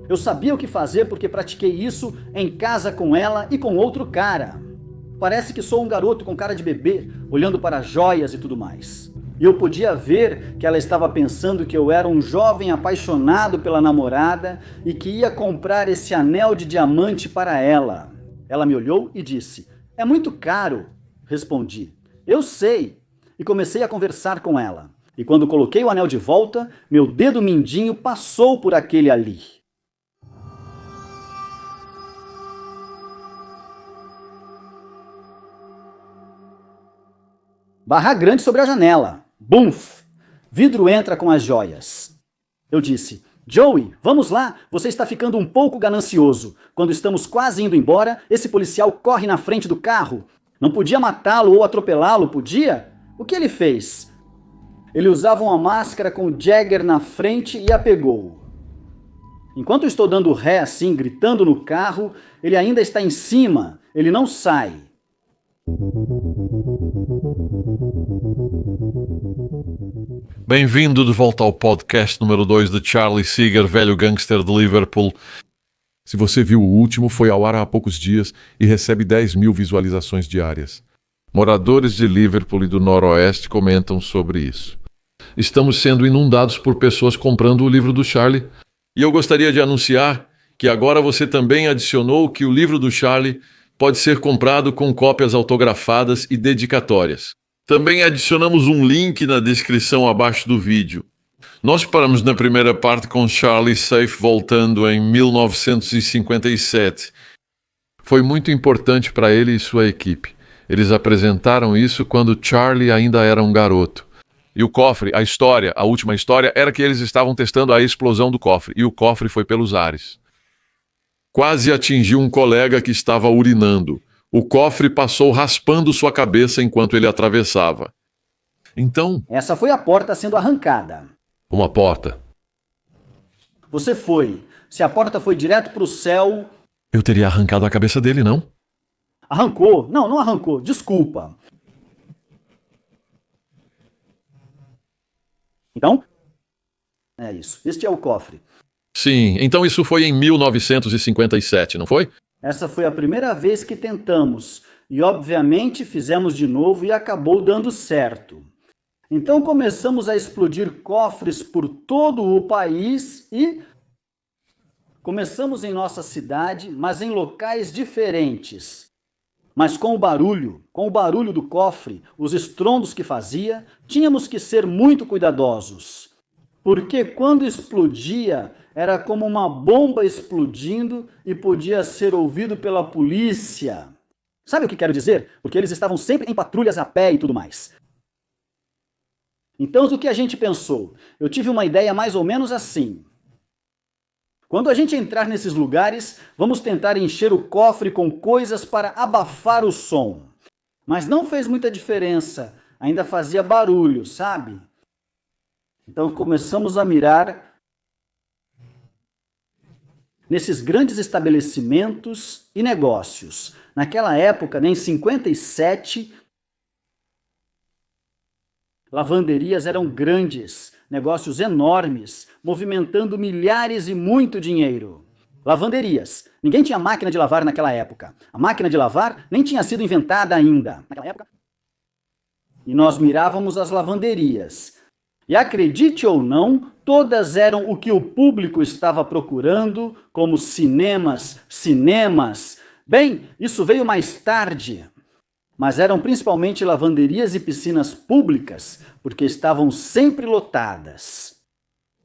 Eu sabia o que fazer porque pratiquei isso em casa com ela e com outro cara. Parece que sou um garoto com cara de bebê, olhando para joias e tudo mais. E eu podia ver que ela estava pensando que eu era um jovem apaixonado pela namorada e que ia comprar esse anel de diamante para ela. Ela me olhou e disse: "É muito caro." Respondi: "Eu sei." E comecei a conversar com ela. E quando coloquei o anel de volta, meu dedo mindinho passou por aquele ali. Barra grande sobre a janela. Bumf! Vidro entra com as joias. Eu disse: "Joey, vamos lá, você está ficando um pouco ganancioso. Quando estamos quase indo embora, esse policial corre na frente do carro. Não podia matá-lo ou atropelá-lo, podia? O que ele fez?" Ele usava uma máscara com o Jagger na frente e a pegou. Enquanto estou dando ré assim, gritando no carro, ele ainda está em cima, ele não sai. Bem-vindo de volta ao podcast número 2 de Charlie Seeger, velho gangster de Liverpool. Se você viu o último, foi ao ar há poucos dias e recebe 10 mil visualizações diárias. Moradores de Liverpool e do Noroeste comentam sobre isso. Estamos sendo inundados por pessoas comprando o livro do Charlie. E eu gostaria de anunciar que agora você também adicionou que o livro do Charlie pode ser comprado com cópias autografadas e dedicatórias. Também adicionamos um link na descrição abaixo do vídeo. Nós paramos na primeira parte com Charlie Safe voltando em 1957. Foi muito importante para ele e sua equipe. Eles apresentaram isso quando Charlie ainda era um garoto. E o cofre, a última história, era que eles estavam testando a explosão do cofre, e o cofre foi pelos ares. Quase atingiu um colega que estava urinando. O cofre passou raspando sua cabeça enquanto ele atravessava. Então... Essa foi a porta sendo arrancada. Uma porta. Você foi. Se a porta foi direto para o céu... Eu teria arrancado a cabeça dele, não? Arrancou? Não arrancou. Desculpa. Então, é isso. Este é o cofre. Sim, então isso foi em 1957, não foi? Essa foi a primeira vez que tentamos. E, obviamente, fizemos de novo e acabou dando certo. Então, começamos a explodir cofres por todo o país e... começamos em nossa cidade, mas em locais diferentes. Mas com o barulho do cofre, os estrondos que fazia, tínhamos que ser muito cuidadosos. Porque quando explodia, era como uma bomba explodindo e podia ser ouvido pela polícia. Sabe o que quero dizer? Porque eles estavam sempre em patrulhas a pé e tudo mais. Então, o que a gente pensou? Eu tive uma ideia mais ou menos assim. Quando a gente entrar nesses lugares, vamos tentar encher o cofre com coisas para abafar o som. Mas não fez muita diferença, ainda fazia barulho, sabe? Então começamos a mirar nesses grandes estabelecimentos e negócios. Naquela época, em 57, lavanderias eram grandes, negócios enormes, movimentando milhares e muito dinheiro. Lavanderias. Ninguém tinha máquina de lavar naquela época. A máquina de lavar nem tinha sido inventada ainda naquela época. E nós mirávamos as lavanderias. E acredite ou não, todas eram o que o público estava procurando, como cinemas. Bem, isso veio mais tarde. Mas eram principalmente lavanderias e piscinas públicas, porque estavam sempre lotadas.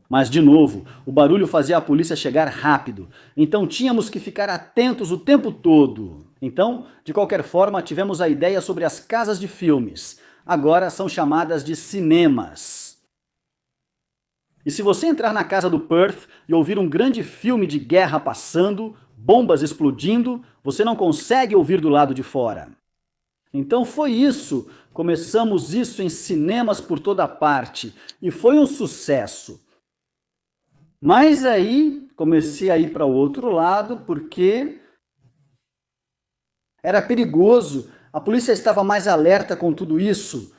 Mas, de novo, o barulho fazia a polícia chegar rápido, então tínhamos que ficar atentos o tempo todo. Então, de qualquer forma, tivemos a ideia sobre as casas de filmes. Agora são chamadas de cinemas. E se você entrar na casa do Perth e ouvir um grande filme de guerra passando, bombas explodindo, você não consegue ouvir do lado de fora. Então foi isso, começamos isso em cinemas por toda parte, e foi um sucesso. Mas aí comecei a ir para o outro lado, porque era perigoso, a polícia estava mais alerta com tudo isso.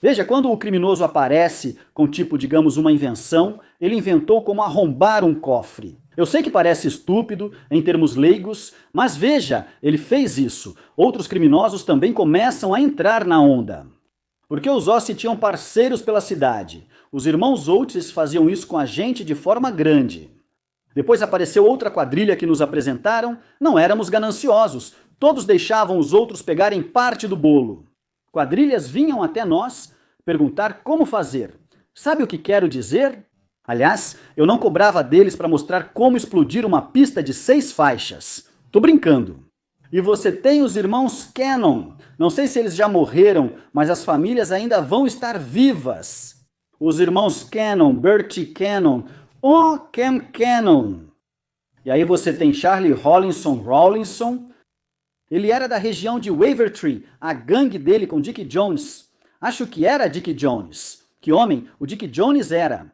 Veja, quando o criminoso aparece com tipo, digamos, uma invenção, ele inventou como arrombar um cofre. Eu sei que parece estúpido em termos leigos, mas veja, ele fez isso. Outros criminosos também começam a entrar na onda. Porque os Ossi tinham parceiros pela cidade. Os irmãos Oates faziam isso com a gente de forma grande. Depois apareceu outra quadrilha que nos apresentaram. Não éramos gananciosos. Todos deixavam os outros pegarem parte do bolo. Quadrilhas vinham até nós perguntar como fazer. Sabe o que quero dizer? Aliás, eu não cobrava deles para mostrar como explodir uma pista de 6 faixas. Tô brincando. E você tem os irmãos Cannon. Não sei se eles já morreram, mas as famílias ainda vão estar vivas. Os irmãos Cannon, Bertie Cannon, Cam Cannon. E aí você tem Charlie Rawlinson. Ele era da região de Wavertree, a gangue dele com Dick Jones. Acho que era Dick Jones. Que homem o Dick Jones era.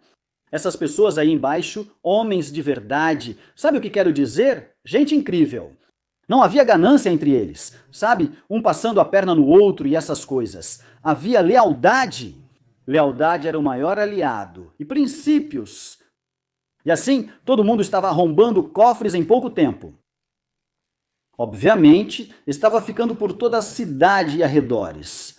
Essas pessoas aí embaixo, homens de verdade. Sabe o que quero dizer? Gente incrível. Não havia ganância entre eles, sabe? Um passando a perna no outro e essas coisas. Havia lealdade. Lealdade era o maior aliado. E princípios. E assim, todo mundo estava arrombando cofres em pouco tempo. Obviamente, estava ficando por toda a cidade e arredores.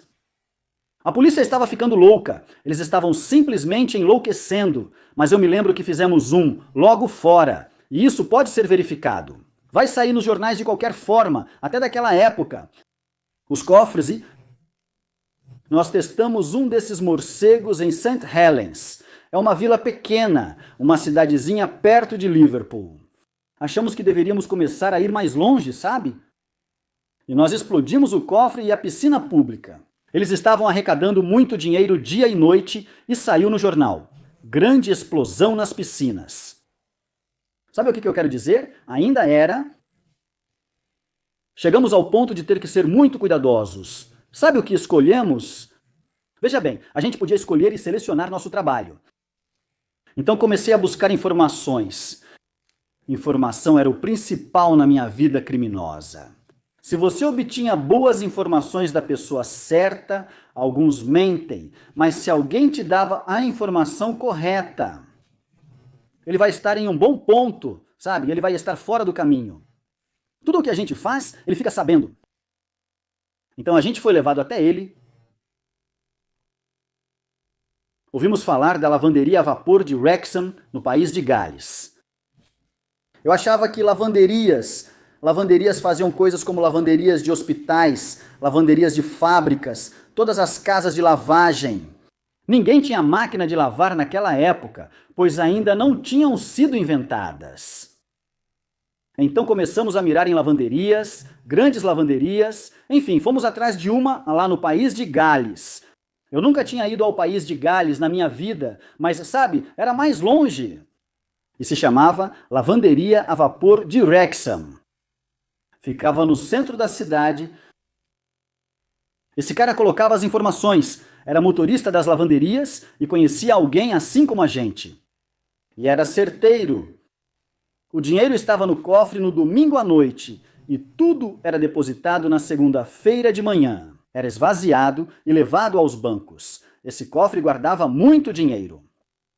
A polícia estava ficando louca. Eles estavam simplesmente enlouquecendo. Mas eu me lembro que fizemos logo fora. E isso pode ser verificado. Vai sair nos jornais de qualquer forma, até daquela época. Os cofres e... Nós testamos um desses morcegos em St. Helens. É uma vila pequena, uma cidadezinha perto de Liverpool. Achamos que deveríamos começar a ir mais longe, sabe? E nós explodimos o cofre e a piscina pública. Eles estavam arrecadando muito dinheiro dia e noite e saiu no jornal. Grande explosão nas piscinas. Sabe o que eu quero dizer? Ainda era. Chegamos ao ponto de ter que ser muito cuidadosos. Sabe o que escolhemos? Veja bem, a gente podia escolher e selecionar nosso trabalho. Então comecei a buscar informações. Informação era o principal na minha vida criminosa. Se você obtinha boas informações da pessoa certa, alguns mentem, mas se alguém te dava a informação correta, ele vai estar em um bom ponto, sabe? Ele vai estar fora do caminho. Tudo o que a gente faz, ele fica sabendo. Então a gente foi levado até ele. Ouvimos falar da lavanderia a vapor de Wrexham, no país de Gales. Eu achava que lavanderias faziam coisas como lavanderias de hospitais, lavanderias de fábricas, todas as casas de lavagem. Ninguém tinha máquina de lavar naquela época, pois ainda não tinham sido inventadas. Então começamos a mirar em lavanderias, grandes lavanderias, enfim, fomos atrás de uma lá no país de Gales. Eu nunca tinha ido ao país de Gales na minha vida, mas sabe, era mais longe. E se chamava Lavanderia a Vapor de Wrexham. Ficava no centro da cidade. Esse cara colocava as informações, era motorista das lavanderias e conhecia alguém assim como a gente. E era certeiro. O dinheiro estava no cofre no domingo à noite e tudo era depositado na segunda-feira de manhã. Era esvaziado e levado aos bancos. Esse cofre guardava muito dinheiro.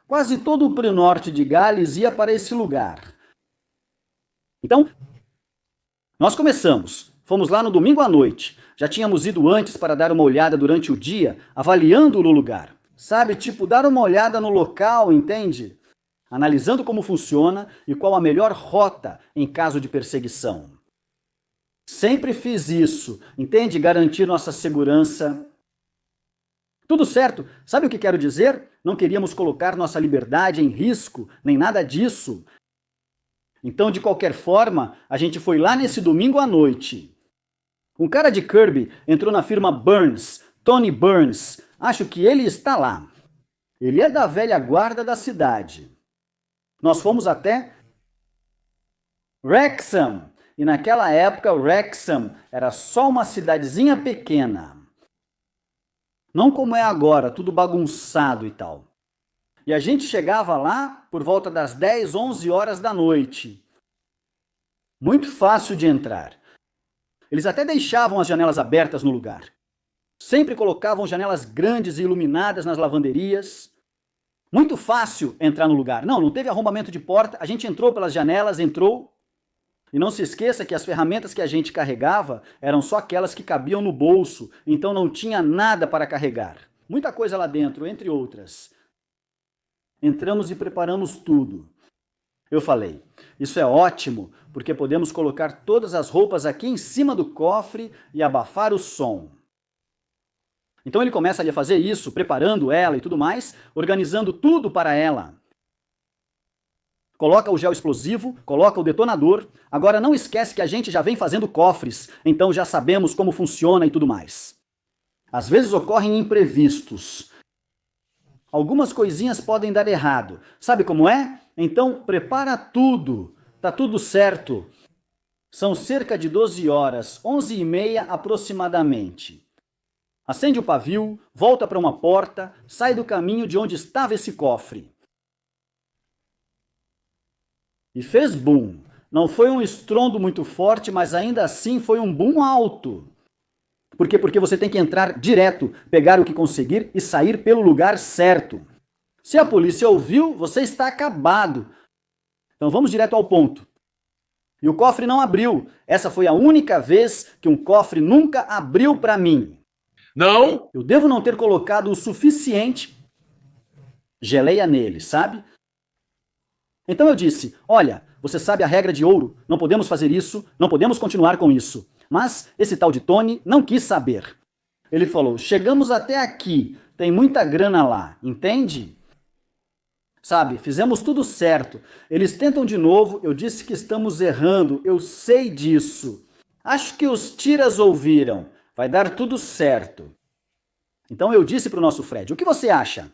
Quase todo o norte de Gales ia para esse lugar. Então, nós começamos. Fomos lá no domingo à noite. Já tínhamos ido antes para dar uma olhada durante o dia, avaliando o lugar. Sabe, tipo, dar uma olhada no local, entende? Analisando como funciona e qual a melhor rota em caso de perseguição. Sempre fiz isso, entende? Garantir nossa segurança. Tudo certo. Sabe o que quero dizer? Não queríamos colocar nossa liberdade em risco, nem nada disso. Então, de qualquer forma, a gente foi lá nesse domingo à noite. Um cara de Kirby entrou na firma Burns, Tony Burns. Acho que ele está lá. Ele é da velha guarda da cidade. Nós fomos até Wrexham. E naquela época, Wrexham era só uma cidadezinha pequena. Não como é agora, tudo bagunçado e tal. E a gente chegava lá por volta das 10, 11 horas da noite. Muito fácil de entrar. Eles até deixavam as janelas abertas no lugar. Sempre colocavam janelas grandes e iluminadas nas lavanderias. Muito fácil entrar no lugar. Não teve arrombamento de porta, a gente entrou pelas janelas, entrou. E não se esqueça que as ferramentas que a gente carregava eram só aquelas que cabiam no bolso, então não tinha nada para carregar. Muita coisa lá dentro, entre outras. Entramos e preparamos tudo. Eu falei, isso é ótimo, porque podemos colocar todas as roupas aqui em cima do cofre e abafar o som. Então ele começa ali a fazer isso, preparando ela e tudo mais, organizando tudo para ela. Coloca o gel explosivo, coloca o detonador. Agora não esquece que a gente já vem fazendo cofres, então já sabemos como funciona e tudo mais. Às vezes ocorrem imprevistos. Algumas coisinhas podem dar errado. Sabe como é? Então prepara tudo. Tá tudo certo. São cerca de 12 horas, 11h30 aproximadamente. Acende o pavio, volta para uma porta, sai do caminho de onde estava esse cofre. E fez boom. Não foi um estrondo muito forte, mas ainda assim foi um boom alto. Por quê? Porque você tem que entrar direto, pegar o que conseguir e sair pelo lugar certo. Se a polícia ouviu, você está acabado. Então vamos direto ao ponto. E o cofre não abriu. Essa foi a única vez que um cofre nunca abriu para mim. Não! Eu devo não ter colocado o suficiente geleia nele, sabe? Então eu disse, olha, você sabe a regra de ouro, não podemos fazer isso, não podemos continuar com isso. Mas esse tal de Tony não quis saber. Ele falou, chegamos até aqui, tem muita grana lá, entende? Sabe, fizemos tudo certo. Eles tentam de novo, eu disse que estamos errando, eu sei disso. Acho que os tiras ouviram, vai dar tudo certo. Então eu disse para o nosso Fred, o que você acha?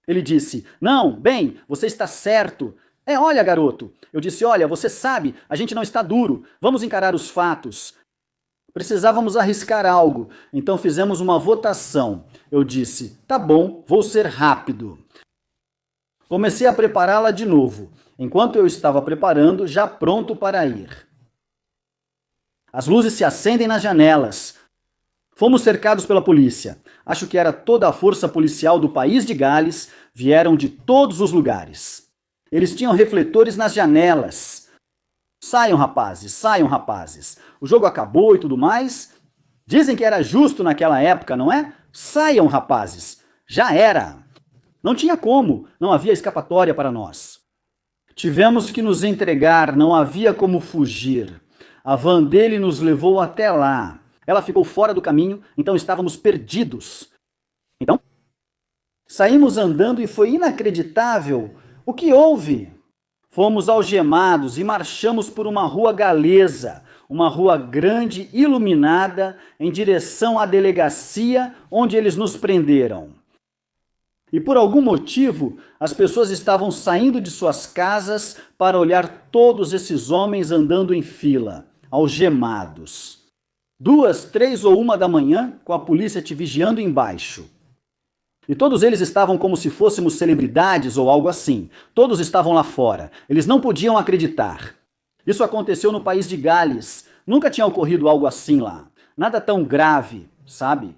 Ele disse, não, bem, você está certo. Olha, garoto. Eu disse, olha, você sabe, a gente não está duro. Vamos encarar os fatos. Precisávamos arriscar algo, então fizemos uma votação. Eu disse, tá bom, vou ser rápido. Comecei a prepará-la de novo, enquanto eu estava preparando, já pronto para ir. As luzes se acendem nas janelas. Fomos cercados pela polícia. Acho que era toda a força policial do país de Gales, vieram de todos os lugares. Eles tinham refletores nas janelas. Saiam, rapazes, saiam, rapazes. O jogo acabou e tudo mais. Dizem que era justo naquela época, não é? Saiam, rapazes. Já era. Não tinha como, não havia escapatória para nós. Tivemos que nos entregar, não havia como fugir. A van dele nos levou até lá. Ela ficou fora do caminho, então estávamos perdidos. Então, saímos andando e foi inacreditável. O que houve? Fomos algemados e marchamos por uma rua galesa, uma rua grande, iluminada, em direção à delegacia onde eles nos prenderam. E por algum motivo, as pessoas estavam saindo de suas casas para olhar todos esses homens andando em fila, algemados. 2, 3 ou 1 da manhã, com a polícia te vigiando embaixo. E todos eles estavam como se fôssemos celebridades ou algo assim. Todos estavam lá fora. Eles não podiam acreditar. Isso aconteceu no país de Gales. Nunca tinha ocorrido algo assim lá. Nada tão grave, sabe?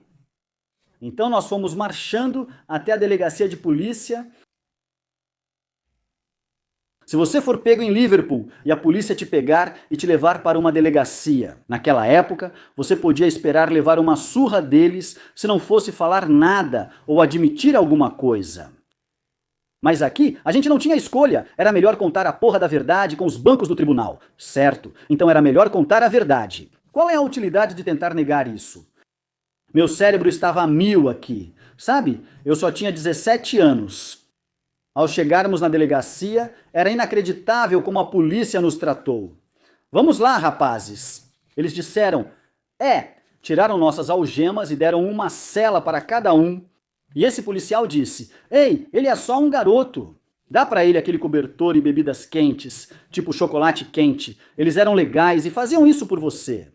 Então nós fomos marchando até a delegacia de polícia. Se você for pego em Liverpool e a polícia te pegar e te levar para uma delegacia, naquela época, você podia esperar levar uma surra deles se não fosse falar nada ou admitir alguma coisa. Mas aqui, a gente não tinha escolha. Era melhor contar a porra da verdade com os bancos do tribunal. Certo, então era melhor contar a verdade. Qual é a utilidade de tentar negar isso? Meu cérebro estava a 1000 aqui. Sabe, eu só tinha 17 anos. Ao chegarmos na delegacia, era inacreditável como a polícia nos tratou. Vamos lá, rapazes. Eles disseram, tiraram nossas algemas e deram uma cela para cada um. E esse policial disse, ei, ele é só um garoto. Dá para ele aquele cobertor e bebidas quentes, tipo chocolate quente. Eles eram legais e faziam isso por você.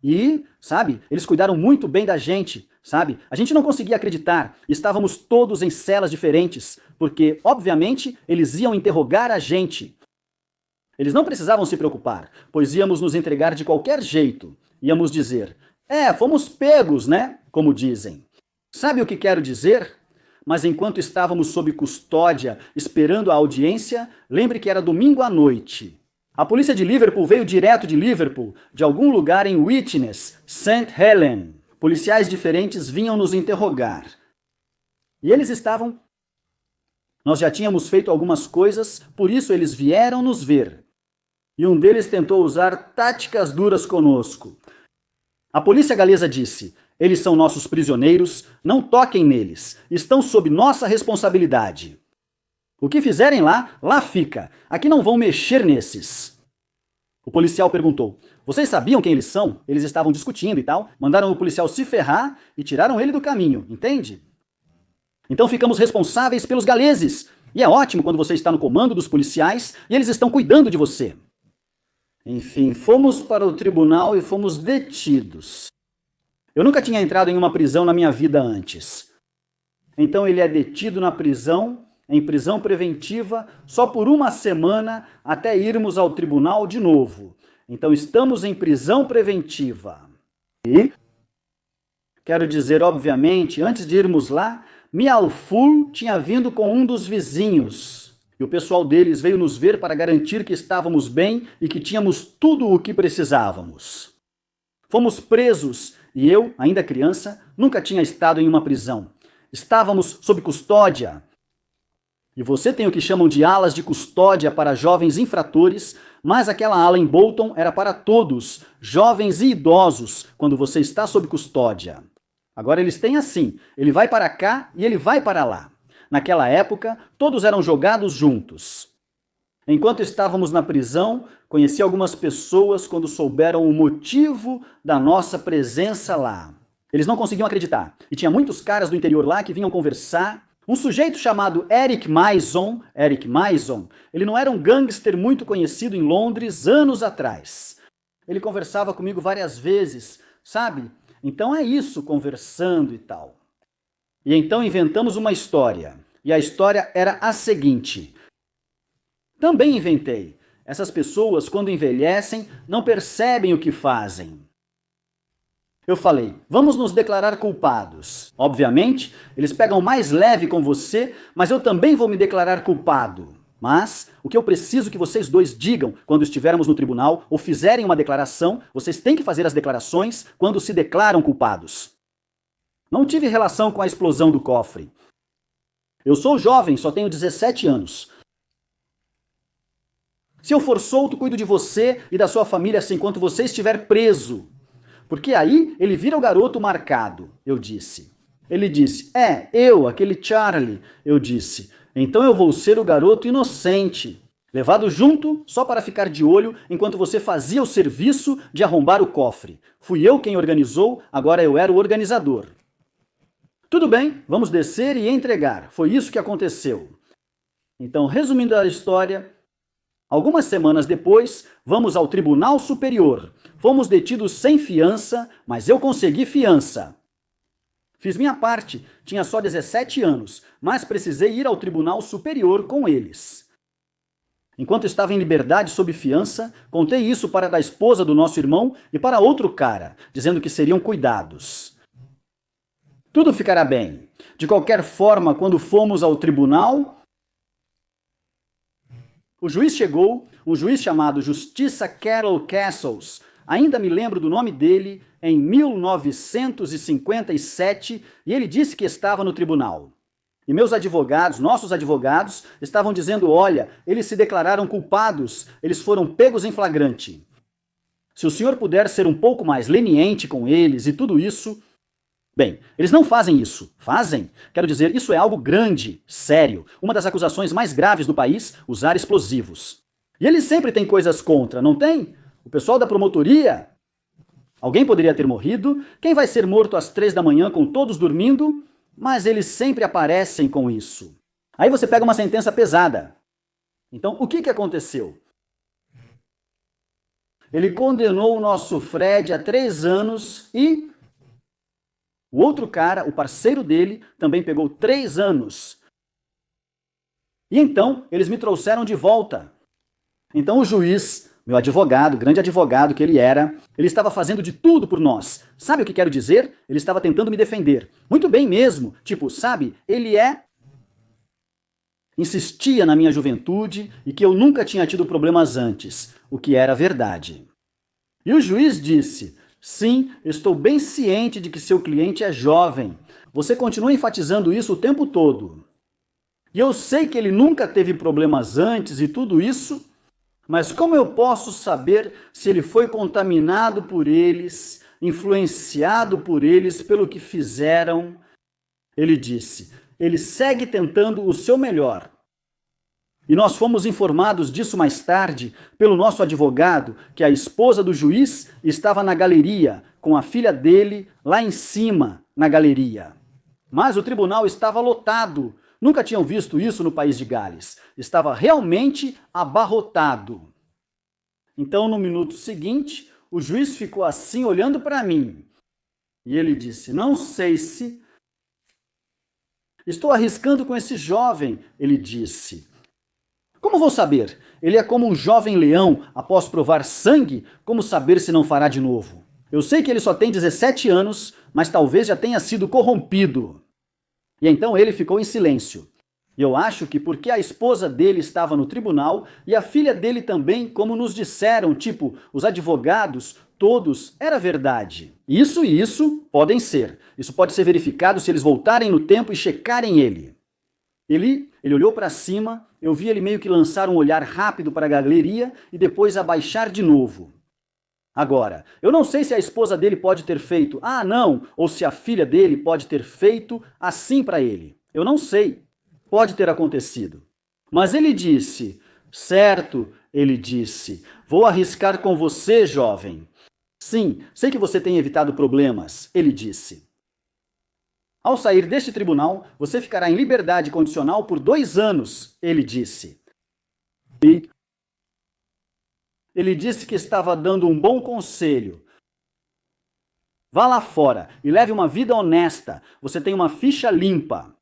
E, sabe, eles cuidaram muito bem da gente, sabe? A gente não conseguia acreditar. Estávamos todos em celas diferentes, porque, obviamente, eles iam interrogar a gente. Eles não precisavam se preocupar, pois íamos nos entregar de qualquer jeito. Íamos dizer, fomos pegos, né? como dizem. Sabe o que quero dizer? Mas enquanto estávamos sob custódia, esperando a audiência, lembre que era domingo à noite. A polícia de Liverpool veio direto de Liverpool, de algum lugar em Witness, St. Helen. Policiais diferentes vinham nos interrogar. E eles estavam... Nós já tínhamos feito algumas coisas, por isso eles vieram nos ver. E um deles tentou usar táticas duras conosco. A polícia galesa disse: eles são nossos prisioneiros, não toquem neles, estão sob nossa responsabilidade. O que fizerem lá, lá fica, aqui não vão mexer nesses. O policial perguntou: vocês sabiam quem eles são? Eles estavam discutindo e tal, mandaram o policial se ferrar e tiraram ele do caminho, entende? Então ficamos responsáveis pelos galeses, e é ótimo quando você está no comando dos policiais e eles estão cuidando de você. Enfim, fomos para o tribunal e fomos detidos. Eu nunca tinha entrado em uma prisão na minha vida antes. Então ele é detido na prisão, em prisão preventiva, só por uma semana até irmos ao tribunal de novo. Então estamos em prisão preventiva. E, quero dizer, obviamente, antes de irmos lá, Mialful tinha vindo com um dos vizinhos. E o pessoal deles veio nos ver para garantir que estávamos bem e que tínhamos tudo o que precisávamos. Fomos presos e eu, ainda criança, nunca tinha estado em uma prisão. Estávamos sob custódia. E você tem o que chamam de alas de custódia para jovens infratores, mas aquela ala em Bolton era para todos, jovens e idosos, quando você está sob custódia. Agora eles têm assim, ele vai para cá e ele vai para lá. Naquela época, todos eram jogados juntos. Enquanto estávamos na prisão, conheci algumas pessoas quando souberam o motivo da nossa presença lá. Eles não conseguiam acreditar. E tinha muitos caras do interior lá que vinham conversar. Um sujeito chamado Eric Mason, ele não era um gangster muito conhecido em Londres anos atrás. Ele conversava comigo várias vezes, sabe? Então é isso, conversando e tal. E então inventamos uma história. E a história era a seguinte. Também inventei. Essas pessoas, quando envelhecem, não percebem o que fazem. Eu falei, vamos nos declarar culpados. Obviamente, eles pegam mais leve com você, mas eu também vou me declarar culpado. Mas o que eu preciso que vocês dois digam quando estivermos no tribunal ou fizerem uma declaração, vocês têm que fazer as declarações quando se declaram culpados. Não tive relação com a explosão do cofre. Eu sou jovem, só tenho 17 anos. Se eu for solto, cuido de você e da sua família assim enquanto você estiver preso. Porque aí ele vira o garoto marcado, eu disse. Ele disse, eu, aquele Charlie, eu disse. Então eu vou ser o garoto inocente, levado junto só para ficar de olho enquanto você fazia o serviço de arrombar o cofre. Fui eu quem organizou, agora eu era o organizador. Tudo bem, vamos descer e entregar. Foi isso que aconteceu. Então, resumindo a história, algumas semanas depois, vamos ao Tribunal Superior. Fomos detidos sem fiança, mas eu consegui fiança. Fiz minha parte, tinha só 17 anos, mas precisei ir ao Tribunal Superior com eles. Enquanto estava em liberdade sob fiança, contei isso para a esposa do nosso irmão e para outro cara, dizendo que seriam cuidados. Tudo ficará bem. De qualquer forma, quando fomos ao tribunal, o juiz chegou, um juiz chamado Justiça Carol Castles. Ainda me lembro do nome dele, em 1957, e ele disse que estava no tribunal. E meus advogados, nossos advogados, estavam dizendo, olha, eles se declararam culpados, eles foram pegos em flagrante. Se o senhor puder ser um pouco mais leniente com eles e tudo isso... Bem, eles não fazem isso. Fazem? Quero dizer, isso é algo grande, sério. Uma das acusações mais graves do país, usar explosivos. E eles sempre têm coisas contra, não tem? O pessoal da promotoria? Alguém poderia ter morrido? Quem vai ser morto às 3 da manhã com todos dormindo? Mas eles sempre aparecem com isso. Aí você pega uma sentença pesada. Então, o que aconteceu? Ele condenou o nosso Fred a 3 anos e... o outro cara, o parceiro dele, também pegou 3 anos. E então, eles me trouxeram de volta. Então o juiz Meu advogado, grande advogado que ele era, ele estava fazendo de tudo por nós. Sabe o que quero dizer? Ele estava tentando me defender. Muito bem mesmo. Tipo, sabe, insistia na minha juventude e que eu nunca tinha tido problemas antes, o que era verdade. E o juiz disse: sim, estou bem ciente de que seu cliente é jovem. Você continua enfatizando isso o tempo todo. E eu sei que ele nunca teve problemas antes e tudo isso, mas como eu posso saber se ele foi contaminado por eles, influenciado por eles pelo que fizeram? Ele disse: ele segue tentando o seu melhor. E nós fomos informados disso mais tarde pelo nosso advogado, que a esposa do juiz estava na galeria, com a filha dele lá em cima, na galeria. Mas o tribunal estava lotado. Nunca tinham visto isso no país de Gales. Estava realmente abarrotado. Então, no minuto seguinte, o juiz ficou assim, olhando para mim. E ele disse: não sei se... Estou arriscando com esse jovem, ele disse. Como vou saber? Ele é como um jovem leão, após provar sangue, como saber se não fará de novo? Eu sei que ele só tem 17 anos, mas talvez já tenha sido corrompido. E então ele ficou em silêncio. E eu acho que porque a esposa dele estava no tribunal e a filha dele também, como nos disseram, tipo, os advogados, todos, era verdade. Isso e isso podem ser. Isso pode ser verificado se eles voltarem no tempo e checarem ele. Ele olhou para cima, eu vi ele meio que lançar um olhar rápido para a galeria e depois abaixar de novo. Agora, eu não sei se a esposa dele pode ter feito não, ou se a filha dele pode ter feito assim para ele. Eu não sei. Pode ter acontecido. Mas ele disse: certo, ele disse, vou arriscar com você, jovem. Sim, sei que você tem evitado problemas, ele disse. Ao sair deste tribunal, você ficará em liberdade condicional por 2 anos, ele disse. E ele disse que estava dando um bom conselho. Vá lá fora e leve uma vida honesta. Você tem uma ficha limpa.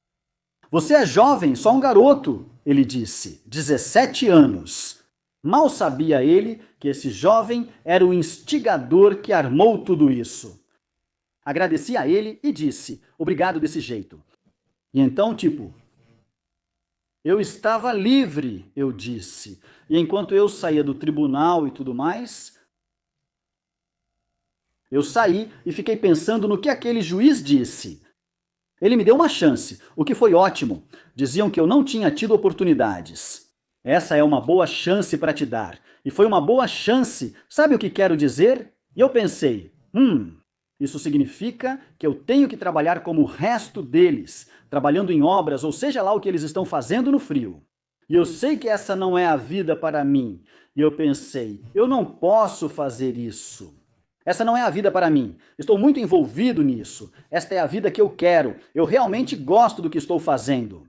Você é jovem, só um garoto, ele disse. 17 anos. Mal sabia ele que esse jovem era o instigador que armou tudo isso. Agradeci a ele e disse: obrigado desse jeito. E então, eu estava livre, eu disse. E enquanto eu saía do tribunal e tudo mais, eu saí e fiquei pensando no que aquele juiz disse. Ele me deu uma chance, o que foi ótimo. Diziam que eu não tinha tido oportunidades. Essa é uma boa chance para te dar. E foi uma boa chance, sabe o que quero dizer? E eu pensei, isso significa que eu tenho que trabalhar como o resto deles, trabalhando em obras, ou seja lá o que eles estão fazendo no frio. E eu sei que essa não é a vida para mim. E eu pensei, eu não posso fazer isso. Essa não é a vida para mim. Estou muito envolvido nisso. Esta é a vida que eu quero. Eu realmente gosto do que estou fazendo.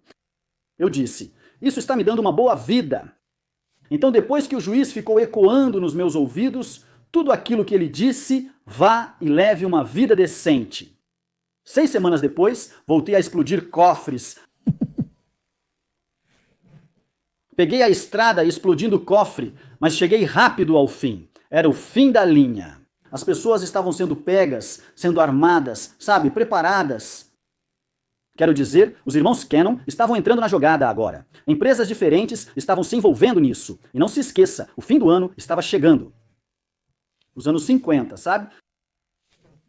Eu disse, isso está me dando uma boa vida. Então, depois que o juiz ficou ecoando nos meus ouvidos, tudo aquilo que ele disse, vá e leve uma vida decente. 6 semanas depois, voltei a explodir cofres. Peguei a estrada explodindo cofre, mas cheguei rápido ao fim. Era o fim da linha. As pessoas estavam sendo pegas, sendo armadas, preparadas. Quero dizer, os irmãos Cannon estavam entrando na jogada agora. Empresas diferentes estavam se envolvendo nisso. E não se esqueça, o fim do ano estava chegando. Os anos 50, sabe?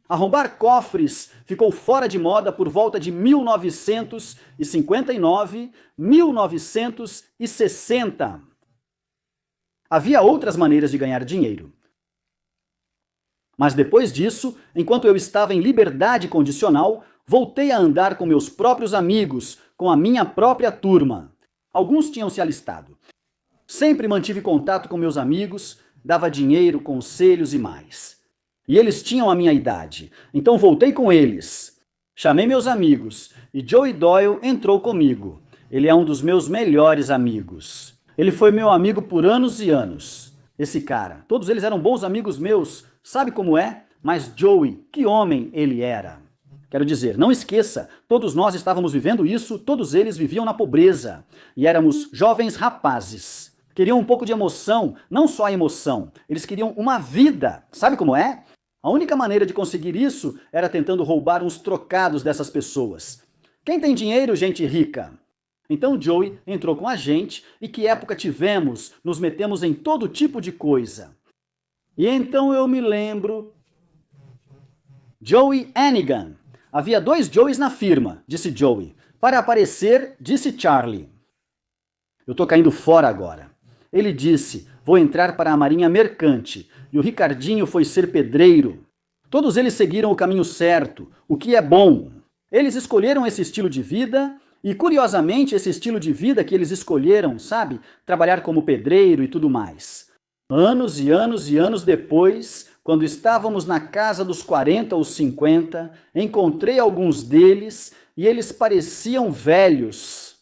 Arrombar cofres ficou fora de moda por volta de 1959, 1960. Havia outras maneiras de ganhar dinheiro. Mas depois disso, enquanto eu estava em liberdade condicional, voltei a andar com meus próprios amigos, com a minha própria turma. Alguns tinham se alistado. Sempre mantive contato com meus amigos, dava dinheiro, conselhos e mais. E eles tinham a minha idade, então voltei com eles. Chamei meus amigos e Joey Doyle entrou comigo. Ele é um dos meus melhores amigos. Ele foi meu amigo por anos e anos. Esse cara, todos eles eram bons amigos meus, sabe como é? Mas Joey, que homem ele era. Quero dizer, não esqueça, todos nós estávamos vivendo isso, todos eles viviam na pobreza. E éramos jovens rapazes. Queriam um pouco de emoção, não só a emoção, eles queriam uma vida. Sabe como é? A única maneira de conseguir isso era tentando roubar uns trocados dessas pessoas. Quem tem dinheiro, gente rica? Então Joey entrou com a gente e que época tivemos, nos metemos em todo tipo de coisa. E então eu me lembro... Joey Hannigan. Havia 2 Joeys na firma, disse Joey. Para aparecer, disse Charlie. Eu tô caindo fora agora. Ele disse, vou entrar para a marinha mercante. E o Ricardinho foi ser pedreiro. Todos eles seguiram o caminho certo, o que é bom. Eles escolheram esse estilo de vida e, curiosamente, esse estilo de vida que eles escolheram, sabe? Trabalhar como pedreiro e tudo mais. Anos e anos e anos depois, quando estávamos na casa dos 40 ou 50, encontrei alguns deles e eles pareciam velhos.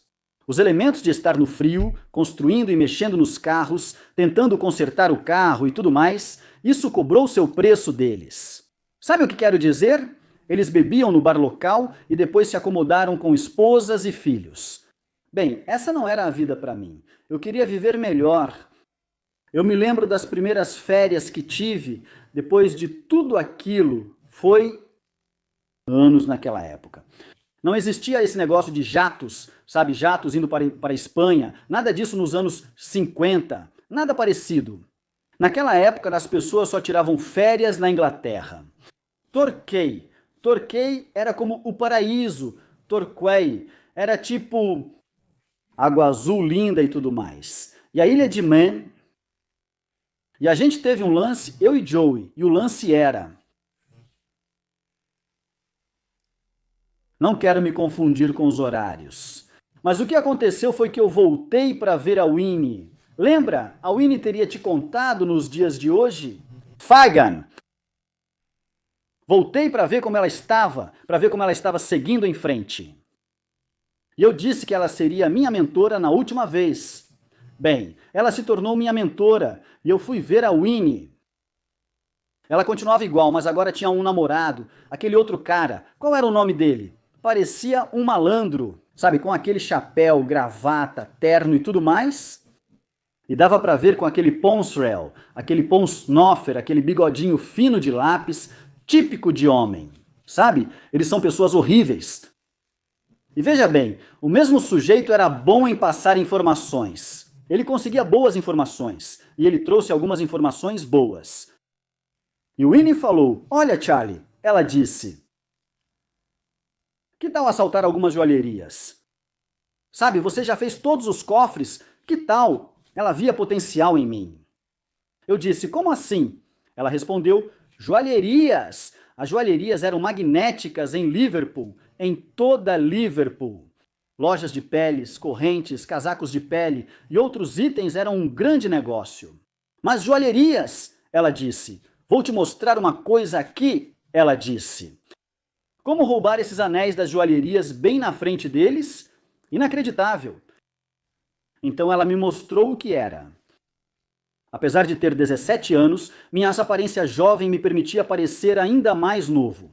Os elementos de estar no frio, construindo e mexendo nos carros, tentando consertar o carro e tudo mais, isso cobrou seu preço deles. Sabe o que quero dizer? Eles bebiam no bar local e depois se acomodaram com esposas e filhos. Bem, essa não era a vida para mim. Eu queria viver melhor. Eu me lembro das primeiras férias que tive depois de tudo aquilo. Foi anos naquela época. Não existia esse negócio de jatos, sabe? Jatos indo para a Espanha. Nada disso nos anos 50. Nada parecido. Naquela época, as pessoas só tiravam férias na Inglaterra. Torquay. Torquay era como o paraíso. Torquay era tipo água azul linda e tudo mais. E a Ilha de Man... E a gente teve um lance, eu e Joey, e o lance era... Não quero me confundir com os horários. Mas o que aconteceu foi que eu voltei para ver a Winnie. Lembra? A Winnie teria te contado nos dias de hoje? Fagan! Voltei para ver como ela estava seguindo em frente. E eu disse que ela seria minha mentora na última vez. Bem, ela se tornou minha mentora e eu fui ver a Winnie. Ela continuava igual, mas agora tinha um namorado, aquele outro cara. Qual era o nome dele? Parecia um malandro, sabe, com aquele chapéu, gravata, terno e tudo mais. E dava para ver com aquele ponsrel, aquele ponsnoffer, aquele bigodinho fino de lápis, típico de homem. Sabe? Eles são pessoas horríveis. E veja bem, o mesmo sujeito era bom em passar informações. Ele conseguia boas informações, e ele trouxe algumas informações boas. E Winnie falou, olha Charlie, ela disse, que tal assaltar algumas joalherias? Sabe, você já fez todos os cofres, que tal? Ela via potencial em mim. Eu disse, como assim? Ela respondeu, joalherias! As joalherias eram magnéticas em Liverpool, em toda Liverpool. Lojas de peles, correntes, casacos de pele e outros itens eram um grande negócio. Mas joalherias, ela disse. Vou te mostrar uma coisa aqui, ela disse. Como roubar esses anéis das joalherias bem na frente deles? Inacreditável. Então ela me mostrou o que era. Apesar de ter 17 anos, minha aparência jovem me permitia parecer ainda mais novo.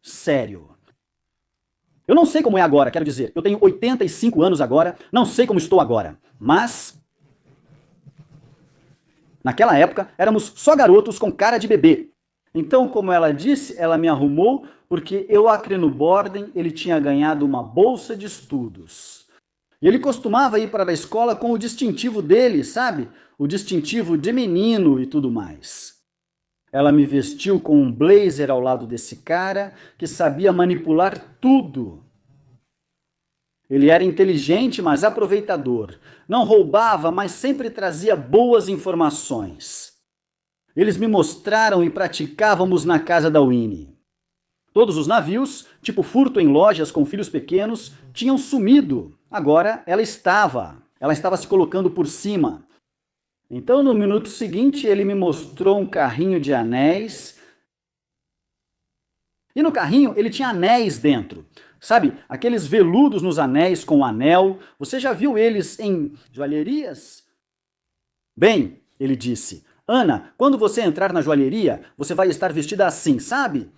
Sério. Eu não sei como é agora, quero dizer, eu tenho 85 anos agora, não sei como estou agora, mas... Naquela época, éramos só garotos com cara de bebê. Então, como ela disse, ela me arrumou porque eu acre no Borden, ele tinha ganhado uma bolsa de estudos. E ele costumava ir para a escola com o distintivo dele, sabe? O distintivo de menino e tudo mais. Ela me vestiu com um blazer ao lado desse cara que sabia manipular tudo. Ele era inteligente, mas aproveitador. Não roubava, mas sempre trazia boas informações. Eles me mostraram e praticávamos na casa da Winnie. Todos os navios, tipo furto em lojas com filhos pequenos, tinham sumido. Agora ela estava se colocando por cima. Então, no minuto seguinte, ele me mostrou um carrinho de anéis. E no carrinho, ele tinha anéis dentro. Sabe, aqueles veludos nos anéis com anel. Você já viu eles em joalherias? Bem, ele disse, Ana, quando você entrar na joalheria, você vai estar vestida assim, sabe?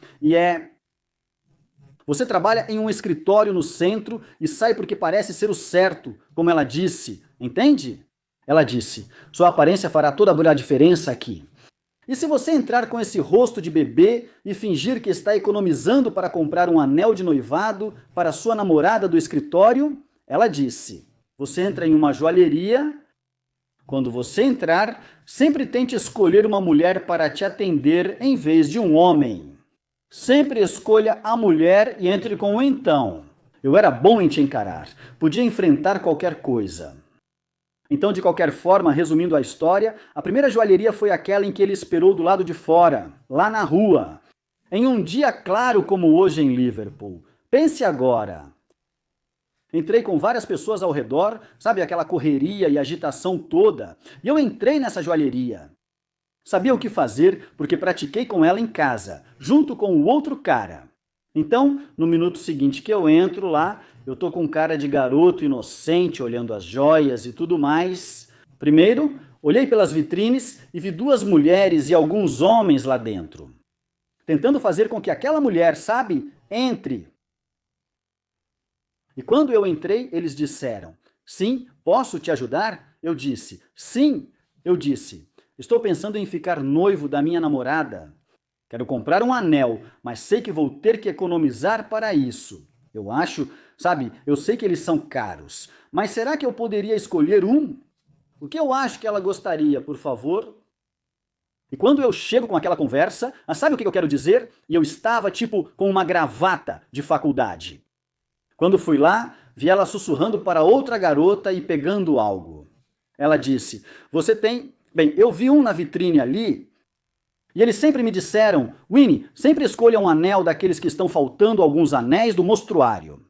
Você trabalha em um escritório no centro e sai porque parece ser o certo, como ela disse, entende? Ela disse, sua aparência fará toda a diferença aqui. E se você entrar com esse rosto de bebê e fingir que está economizando para comprar um anel de noivado para sua namorada do escritório? Ela disse, você entra em uma joalheria. Quando você entrar, sempre tente escolher uma mulher para te atender em vez de um homem. Sempre escolha a mulher e entre com o então. Eu era bom em te encarar, podia enfrentar qualquer coisa. Então, de qualquer forma, resumindo a história, a primeira joalheria foi aquela em que ele esperou do lado de fora, lá na rua, em um dia claro como hoje em Liverpool. Pense agora. Entrei com várias pessoas ao redor, sabe aquela correria e agitação toda, e eu entrei nessa joalheria. Sabia o que fazer porque pratiquei com ela em casa, junto com o outro cara. Então, no minuto seguinte que eu entro lá, eu tô com cara de garoto inocente, olhando as joias e tudo mais. Primeiro, olhei pelas vitrines e vi duas mulheres e alguns homens lá dentro, tentando fazer com que aquela mulher, sabe, entre. E quando eu entrei, eles disseram, sim, posso te ajudar? Eu disse, sim, eu disse, estou pensando em ficar noivo da minha namorada. Quero comprar um anel, mas sei que vou ter que economizar para isso. Eu acho, sabe, eu sei que eles são caros, mas será que eu poderia escolher um? O que eu acho que ela gostaria, por favor? E quando eu chego com aquela conversa, sabe o que eu quero dizer? E eu estava, tipo, com uma gravata de faculdade. Quando fui lá, vi ela sussurrando para outra garota e pegando algo. Ela disse, você tem... Bem, eu vi um na vitrine ali, e eles sempre me disseram, Winnie, sempre escolha um anel daqueles que estão faltando alguns anéis do mostruário.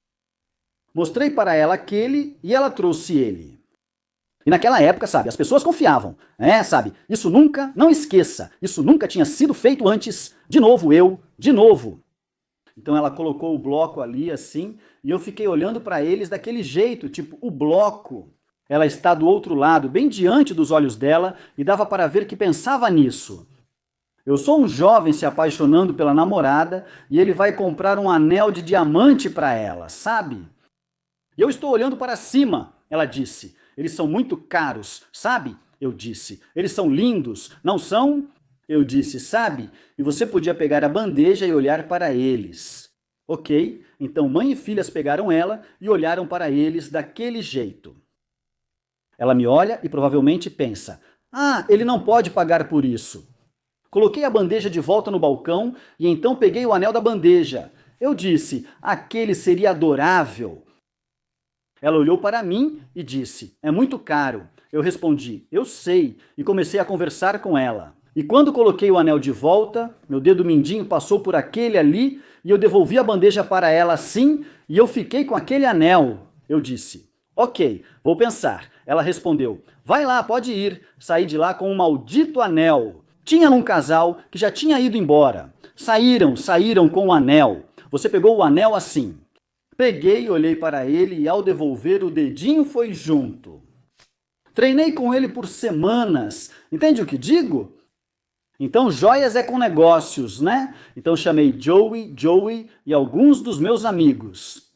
Mostrei para ela aquele e ela trouxe ele. E naquela época, sabe, as pessoas confiavam. Sabe, isso nunca, não esqueça, isso nunca tinha sido feito antes. De novo eu, de novo. Então ela colocou o bloco ali assim, e eu fiquei olhando para eles daquele jeito, tipo, o bloco. Ela está do outro lado, bem diante dos olhos dela, e dava para ver que pensava nisso. Eu sou um jovem se apaixonando pela namorada, e ele vai comprar um anel de diamante para ela, sabe? E eu estou olhando para cima, ela disse. Eles são muito caros, sabe? Eu disse. Eles são lindos, não são? Eu disse, sabe? E você podia pegar a bandeja e olhar para eles. Ok, então mãe e filhas pegaram ela e olharam para eles daquele jeito. Ela me olha e provavelmente pensa, ele não pode pagar por isso. Coloquei a bandeja de volta no balcão e então peguei o anel da bandeja. Eu disse, aquele seria adorável. Ela olhou para mim e disse, é muito caro. Eu respondi, eu sei, e comecei a conversar com ela. E quando coloquei o anel de volta, meu dedo mindinho passou por aquele ali e eu devolvi a bandeja para ela assim e eu fiquei com aquele anel. Eu disse, ok, vou pensar. Ela respondeu, vai lá, pode ir. Saí de lá com um maldito anel. Tinha um casal que já tinha ido embora. Saíram com o anel. Você pegou o anel assim. Peguei, olhei para ele e ao devolver o dedinho foi junto. Treinei com ele por semanas. Entende o que digo? Então, joias é com negócios, né? Então chamei Joey e alguns dos meus amigos.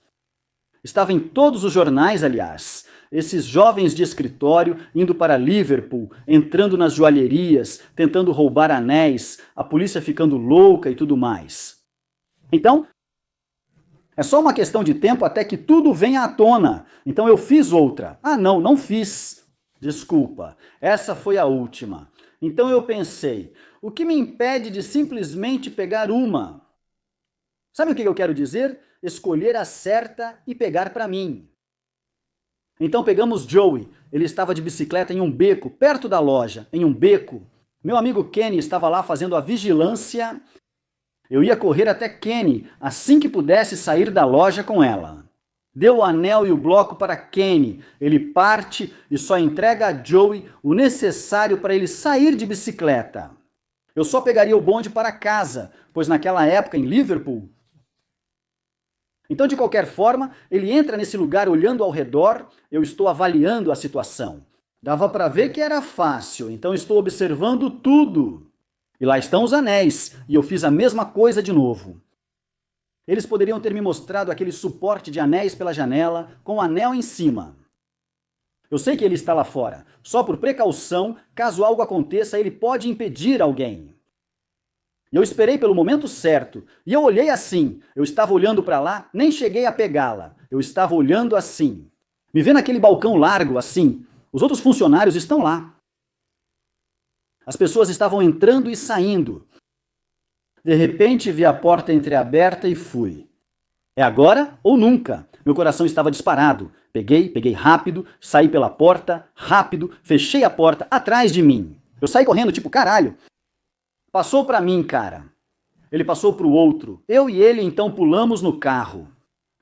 Estava em todos os jornais, aliás. Esses jovens de escritório indo para Liverpool, entrando nas joalherias, tentando roubar anéis, a polícia ficando louca e tudo mais. Então, é só uma questão de tempo até que tudo venha à tona. Então eu fiz outra. Não fiz. Desculpa, essa foi a última. Então eu pensei, o que me impede de simplesmente pegar uma? Sabe o que eu quero dizer? Escolher a certa e pegar para mim. Então pegamos Joey. Ele estava de bicicleta em um beco, perto da loja, em um beco. Meu amigo Kenny estava lá fazendo a vigilância. Eu ia correr até Kenny assim que pudesse sair da loja com ela. Deu o anel e o bloco para Kenny. Ele parte e só entrega a Joey o necessário para ele sair de bicicleta. Eu só pegaria o bonde para casa, pois naquela época em Liverpool... Então, de qualquer forma, ele entra nesse lugar olhando ao redor, eu estou avaliando a situação. Dava para ver que era fácil, então estou observando tudo. E lá estão os anéis, e eu fiz a mesma coisa de novo. Eles poderiam ter me mostrado aquele suporte de anéis pela janela, com o anel em cima. Eu sei que ele está lá fora. Só por precaução, caso algo aconteça, ele pode impedir alguém. E eu esperei pelo momento certo. E eu olhei assim. Eu estava olhando para lá, nem cheguei a pegá-la. Eu estava olhando assim. Me vê naquele balcão largo, assim. Os outros funcionários estão lá. As pessoas estavam entrando e saindo. De repente, vi a porta entreaberta e fui. É agora ou nunca. Meu coração estava disparado. Peguei rápido, saí pela porta, rápido, fechei a porta atrás de mim. Eu saí correndo, tipo, caralho. Passou pra mim, cara. Ele passou pro outro. Eu e ele então pulamos no carro.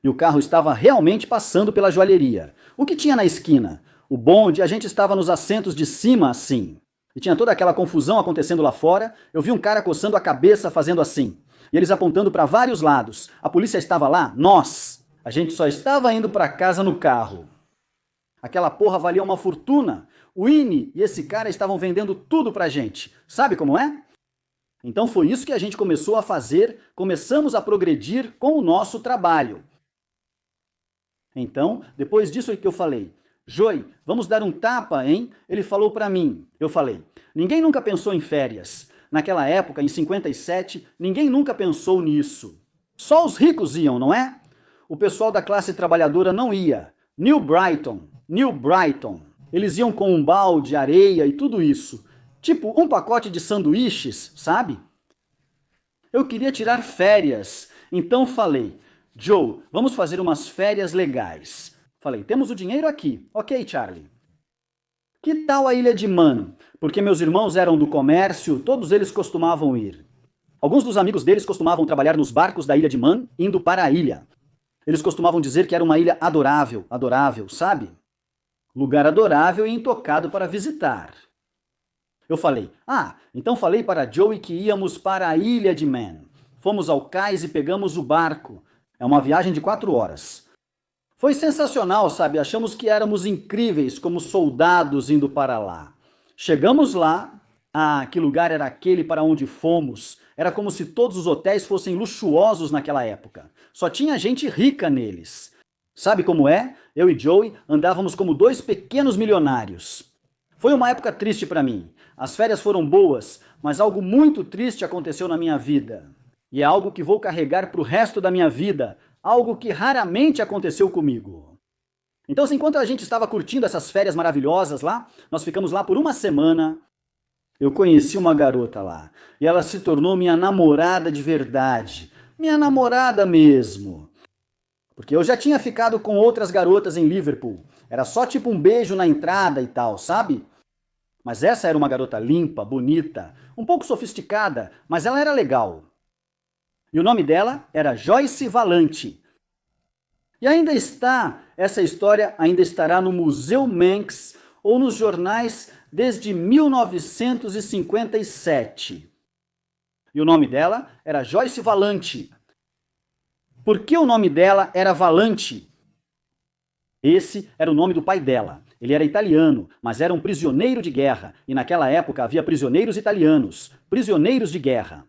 E o carro estava realmente passando pela joalheria. O que tinha na esquina? O bonde, a gente estava nos assentos de cima assim. E tinha toda aquela confusão acontecendo lá fora. Eu vi um cara coçando a cabeça fazendo assim. E eles apontando para vários lados. A polícia estava lá? Nós. A gente só estava indo para casa no carro. Aquela porra valia uma fortuna. O Winnie e esse cara estavam vendendo tudo pra gente. Sabe como é? Então foi isso que a gente começou a fazer, começamos a progredir com o nosso trabalho. Então, depois disso que eu falei, Joey, vamos dar um tapa, hein? Ele falou pra mim. Eu falei, ninguém nunca pensou em férias. Naquela época, em 57, ninguém nunca pensou nisso. Só os ricos iam, não é? O pessoal da classe trabalhadora não ia. New Brighton. Eles iam com um balde, areia e tudo isso. Tipo um pacote de sanduíches, sabe? Eu queria tirar férias, então falei, Joe, vamos fazer umas férias legais. Falei, temos o dinheiro aqui. Ok, Charlie. Que tal a Ilha de Man? Porque meus irmãos eram do comércio, todos eles costumavam ir. Alguns dos amigos deles costumavam trabalhar nos barcos da Ilha de Man, indo para a ilha. Eles costumavam dizer que era uma ilha adorável, sabe? Lugar adorável e intocado para visitar. Eu falei, então falei para Joey que íamos para a Ilha de Man. Fomos ao cais e pegamos o barco. É uma viagem de 4 horas. Foi sensacional, sabe? Achamos que éramos incríveis como soldados indo para lá. Chegamos lá, que lugar era aquele para onde fomos? Era como se todos os hotéis fossem luxuosos naquela época. Só tinha gente rica neles. Sabe como é? Eu e Joey andávamos como 2 pequenos milionários. Foi uma época triste para mim. As férias foram boas, mas algo muito triste aconteceu na minha vida. E é algo que vou carregar para o resto da minha vida. Algo que raramente aconteceu comigo. Então, enquanto a gente estava curtindo essas férias maravilhosas lá, nós ficamos lá por 1 semana. Eu conheci uma garota lá. E ela se tornou minha namorada de verdade. Minha namorada mesmo. Porque eu já tinha ficado com outras garotas em Liverpool. Era só tipo um beijo na entrada e tal, sabe? Mas essa era uma garota limpa, bonita, um pouco sofisticada, mas ela era legal. E o nome dela era Joyce Valante. E ainda está, essa história ainda estará no Museu Manx ou nos jornais desde 1957. E o nome dela era Joyce Valante. Por que o nome dela era Valante? Esse era o nome do pai dela. Ele era italiano, mas era um prisioneiro de guerra. E naquela época havia prisioneiros italianos, prisioneiros de guerra.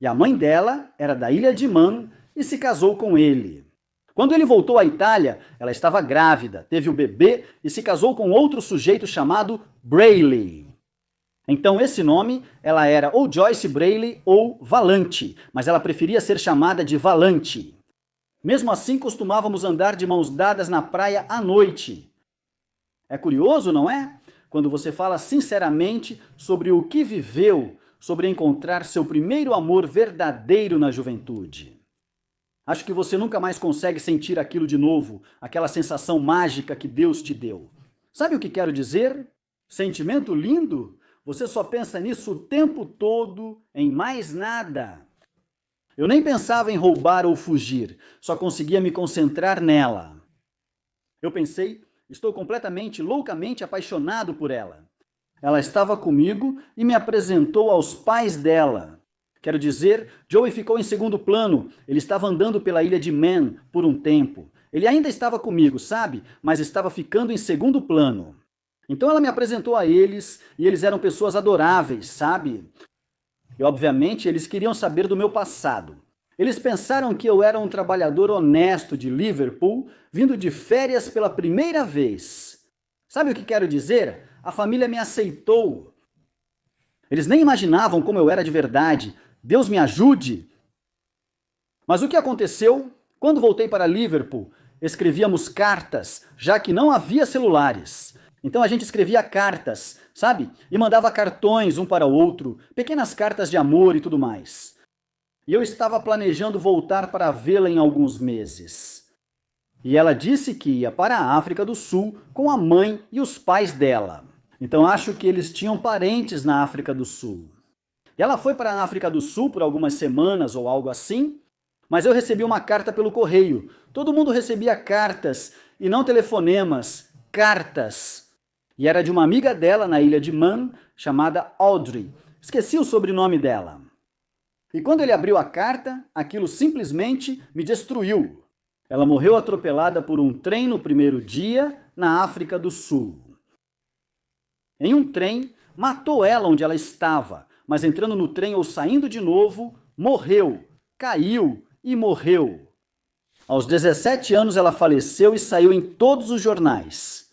E a mãe dela era da Ilha de Man e se casou com ele. Quando ele voltou à Itália, ela estava grávida, teve o bebê e se casou com outro sujeito chamado Brayley. Então esse nome, ela era ou Joyce Brayley ou Valante, mas ela preferia ser chamada de Valante. Mesmo assim, costumávamos andar de mãos dadas na praia à noite. É curioso, não é? Quando você fala sinceramente sobre o que viveu, sobre encontrar seu primeiro amor verdadeiro na juventude. Acho que você nunca mais consegue sentir aquilo de novo, aquela sensação mágica que Deus te deu. Sabe o que quero dizer? Sentimento lindo? Você só pensa nisso o tempo todo, em mais nada. Eu nem pensava em roubar ou fugir, só conseguia me concentrar nela. Eu pensei, estou completamente, loucamente apaixonado por ela. Ela estava comigo e me apresentou aos pais dela. Quero dizer, Joey ficou em segundo plano. Ele estava andando pela Ilha de Man por um tempo. Ele ainda estava comigo, sabe? Mas estava ficando em segundo plano. Então ela me apresentou a eles e eles eram pessoas adoráveis, sabe? E obviamente eles queriam saber do meu passado. Eles pensaram que eu era um trabalhador honesto de Liverpool, vindo de férias pela primeira vez. Sabe o que quero dizer? A família me aceitou. Eles nem imaginavam como eu era de verdade. Deus me ajude! Mas o que aconteceu? Quando voltei para Liverpool, escrevíamos cartas, já que não havia celulares. Então a gente escrevia cartas, sabe? E mandava cartões um para o outro, pequenas cartas de amor e tudo mais. E eu estava planejando voltar para vê-la em alguns meses. E ela disse que ia para a África do Sul com a mãe e os pais dela. Então acho que eles tinham parentes na África do Sul. E ela foi para a África do Sul por algumas semanas ou algo assim, mas eu recebi uma carta pelo correio. Todo mundo recebia cartas, e não telefonemas, cartas. E era de uma amiga dela na ilha de Man, chamada Audrey. Esqueci o sobrenome dela. E quando ele abriu a carta, aquilo simplesmente me destruiu. Ela morreu atropelada por um trem no primeiro dia, na África do Sul. Em um trem, matou ela onde ela estava, mas entrando no trem ou saindo de novo, morreu, caiu e morreu. Aos 17 anos ela faleceu e saiu em todos os jornais.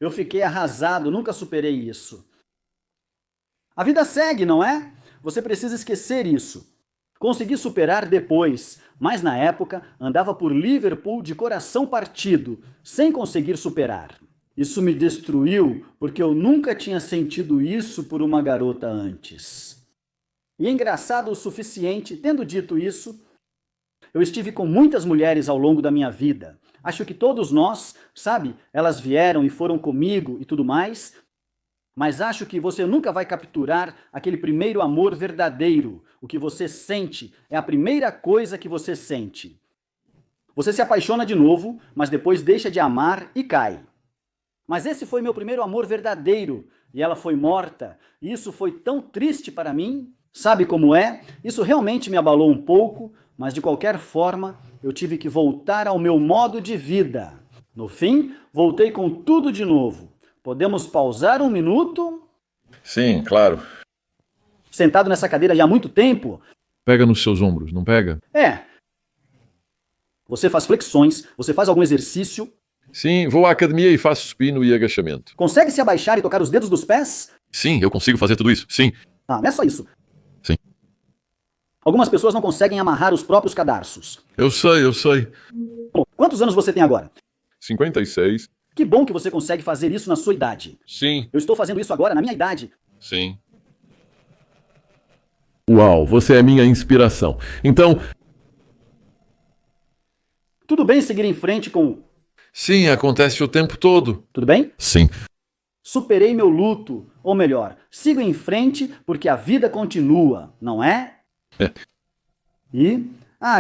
Eu fiquei arrasado, nunca superei isso. A vida segue, não é? Você precisa esquecer isso. Consegui superar depois, mas na época andava por Liverpool de coração partido, sem conseguir superar. Isso me destruiu porque eu nunca tinha sentido isso por uma garota antes. E é engraçado o suficiente, tendo dito isso, eu estive com muitas mulheres ao longo da minha vida. Acho que todos nós, sabe, elas vieram e foram comigo e tudo mais, mas acho que você nunca vai capturar aquele primeiro amor verdadeiro. O que você sente é a primeira coisa que você sente. Você se apaixona de novo, mas depois deixa de amar e cai. Mas esse foi meu primeiro amor verdadeiro, e ela foi morta, e isso foi tão triste para mim. Sabe como é? Isso realmente me abalou um pouco, mas de qualquer forma, eu tive que voltar ao meu modo de vida. No fim, voltei com tudo de novo. Podemos pausar um minuto? Sim, claro. Sentado nessa cadeira já há muito tempo? Pega nos seus ombros, não pega? É. Você faz flexões, você faz algum exercício? Sim, vou à academia e faço supino e agachamento. Consegue se abaixar e tocar os dedos dos pés? Sim, eu consigo fazer tudo isso, sim. Ah, não é só isso. Sim. Algumas pessoas não conseguem amarrar os próprios cadarços. Eu sei. Bom, quantos anos você tem agora? 56. Que bom que você consegue fazer isso na sua idade. Sim. Eu estou fazendo isso agora na minha idade. Sim. Uau, você é minha inspiração. Então, Tudo bem seguir em frente com... Sim, acontece o tempo todo. Tudo bem? Sim. Superei meu luto. Ou melhor, sigo em frente porque a vida continua, não é? É. E...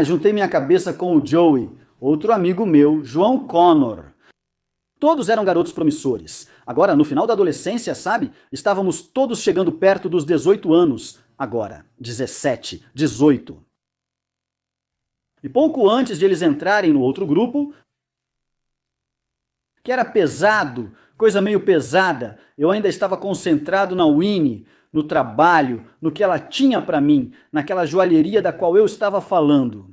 juntei minha cabeça com o Joey, outro amigo meu, João Connor. Todos eram garotos promissores. Agora, no final da adolescência, sabe? Estávamos todos chegando perto dos 18 anos. Agora, 17, 18. E pouco antes de eles entrarem no outro grupo, que era pesado, coisa meio pesada, eu ainda estava concentrado na Winnie, no trabalho, no que ela tinha para mim, naquela joalheria da qual eu estava falando.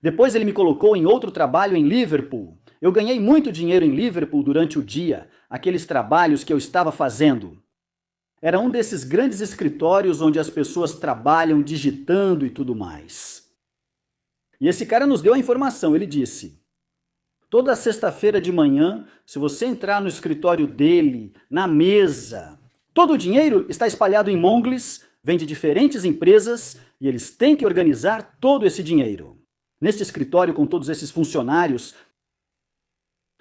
Depois ele me colocou em outro trabalho em Liverpool. Eu ganhei muito dinheiro em Liverpool durante o dia, aqueles trabalhos que eu estava fazendo. Era um desses grandes escritórios onde as pessoas trabalham digitando e tudo mais. E esse cara nos deu a informação, ele disse: toda sexta-feira de manhã, se você entrar no escritório dele, na mesa, todo o dinheiro está espalhado em Mongles, vem de diferentes empresas e eles têm que organizar todo esse dinheiro. Neste escritório com todos esses funcionários,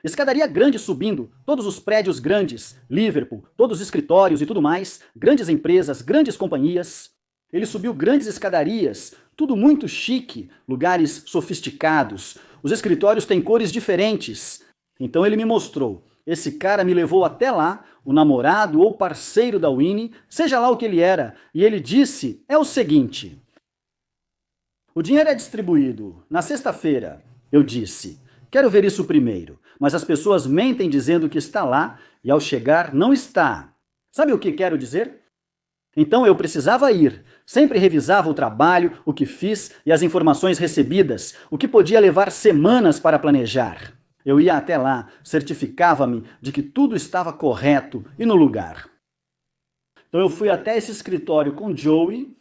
escadaria grande subindo, todos os prédios grandes, Liverpool, todos os escritórios e tudo mais, grandes empresas, grandes companhias. Ele subiu grandes escadarias, tudo muito chique, lugares sofisticados. Os escritórios têm cores diferentes. Então ele me mostrou. Esse cara me levou até lá, o namorado ou parceiro da Winnie, seja lá o que ele era, e ele disse, é o seguinte: o dinheiro é distribuído na sexta-feira. Eu disse, quero ver isso primeiro. Mas as pessoas mentem dizendo que está lá e ao chegar não está. Sabe o que quero dizer? Então eu precisava ir. Sempre revisava o trabalho, o que fiz e as informações recebidas, o que podia levar semanas para planejar. Eu ia até lá, certificava-me de que tudo estava correto e no lugar. Então eu fui até esse escritório com Joey.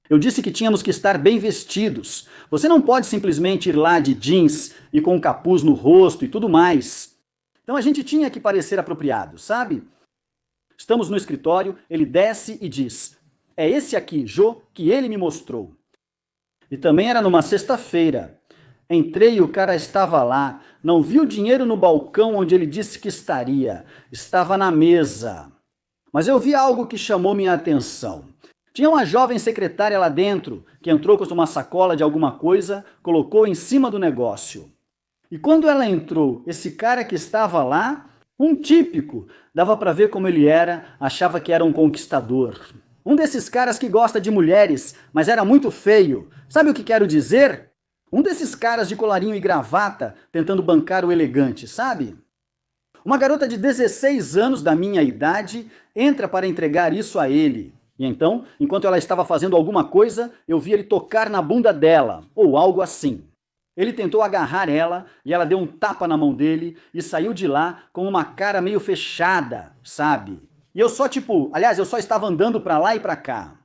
Eu disse que tínhamos que estar bem vestidos. Você não pode simplesmente ir lá de jeans e com um capuz no rosto e tudo mais. Então a gente tinha que parecer apropriado, sabe? Estamos no escritório, ele desce e diz: "É esse aqui, Joe, que ele me mostrou." E também era numa sexta-feira. Entrei e o cara estava lá. Não vi o dinheiro no balcão onde ele disse que estaria. Estava na mesa. Mas eu vi algo que chamou minha atenção. Tinha uma jovem secretária lá dentro, que entrou com uma sacola de alguma coisa, colocou em cima do negócio. E quando ela entrou, esse cara que estava lá, um típico, dava para ver como ele era, achava que era um conquistador. Um desses caras que gosta de mulheres, mas era muito feio. Sabe o que quero dizer? Um desses caras de colarinho e gravata, tentando bancar o elegante, sabe? Uma garota de 16 anos da minha idade entra para entregar isso a ele. E então, enquanto ela estava fazendo alguma coisa, eu vi ele tocar na bunda dela, ou algo assim. Ele tentou agarrar ela e ela deu um tapa na mão dele e saiu de lá com uma cara meio fechada, sabe? E eu só eu só estava andando para lá e para cá.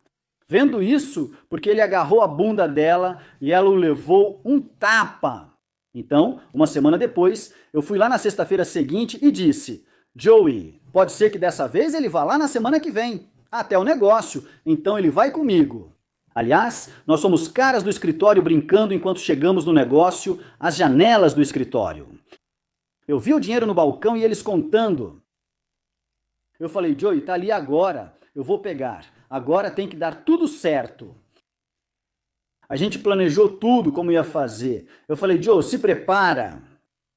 Vendo isso, porque ele agarrou a bunda dela e ela o levou um tapa. Então, uma semana depois, eu fui lá na sexta-feira seguinte e disse: "Joey, pode ser que dessa vez ele vá lá na semana que vem. Até o negócio, então ele vai comigo." Aliás, nós somos caras do escritório brincando enquanto chegamos no negócio, às janelas do escritório. Eu vi o dinheiro no balcão e eles contando. Eu falei: "Joey, tá ali agora, eu vou pegar. Agora tem que dar tudo certo." A gente planejou tudo como ia fazer. Eu falei: "Joe, se prepara.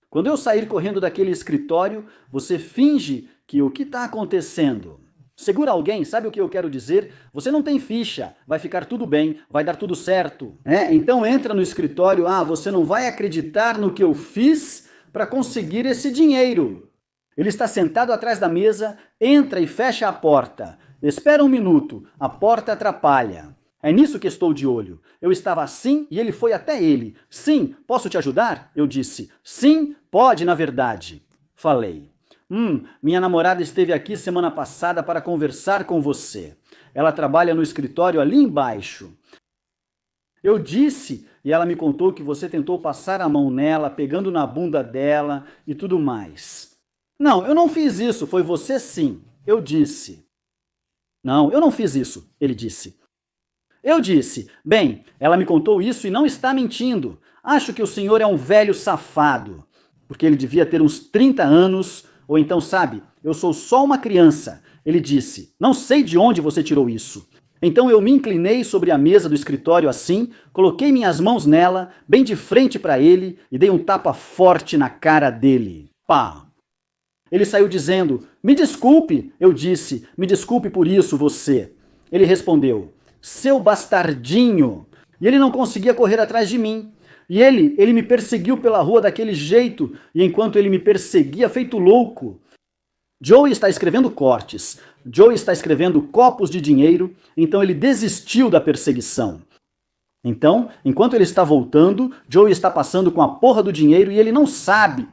Quando eu sair correndo daquele escritório, você finge que o que está acontecendo? Segura alguém, sabe o que eu quero dizer? Você não tem ficha, vai ficar tudo bem, vai dar tudo certo. Então entra no escritório, você não vai acreditar no que eu fiz para conseguir esse dinheiro." Ele está sentado atrás da mesa, entra e fecha a porta. Espera um minuto, a porta atrapalha. É nisso que estou de olho. Eu estava assim e ele foi até ele. "Sim, posso te ajudar?" Eu disse. "Sim, pode, na verdade." Falei. Minha namorada esteve aqui semana passada para conversar com você. Ela trabalha no escritório ali embaixo." Eu disse, e ela me contou que você tentou passar a mão nela, pegando na bunda dela e tudo mais. "Não, eu não fiz isso, foi você sim." Eu disse. "Não, eu não fiz isso," ele disse. Eu disse: "Bem, ela me contou isso e não está mentindo. Acho que o senhor é um velho safado." Porque ele devia ter uns 30 anos, ou então, sabe, eu sou só uma criança. Ele disse: "Não sei de onde você tirou isso." Então eu me inclinei sobre a mesa do escritório assim, coloquei minhas mãos nela, bem de frente para ele, e dei um tapa forte na cara dele. Pá! Ele saiu dizendo: "Me desculpe." Eu disse: "Me desculpe por isso, você." Ele respondeu: "Seu bastardinho." E ele não conseguia correr atrás de mim. E ele me perseguiu pela rua daquele jeito, e enquanto ele me perseguia, feito louco. Joey está escrevendo cortes. Joey está escrevendo copos de dinheiro, então ele desistiu da perseguição. Então, enquanto ele está voltando, Joey está passando com a porra do dinheiro e ele não sabe.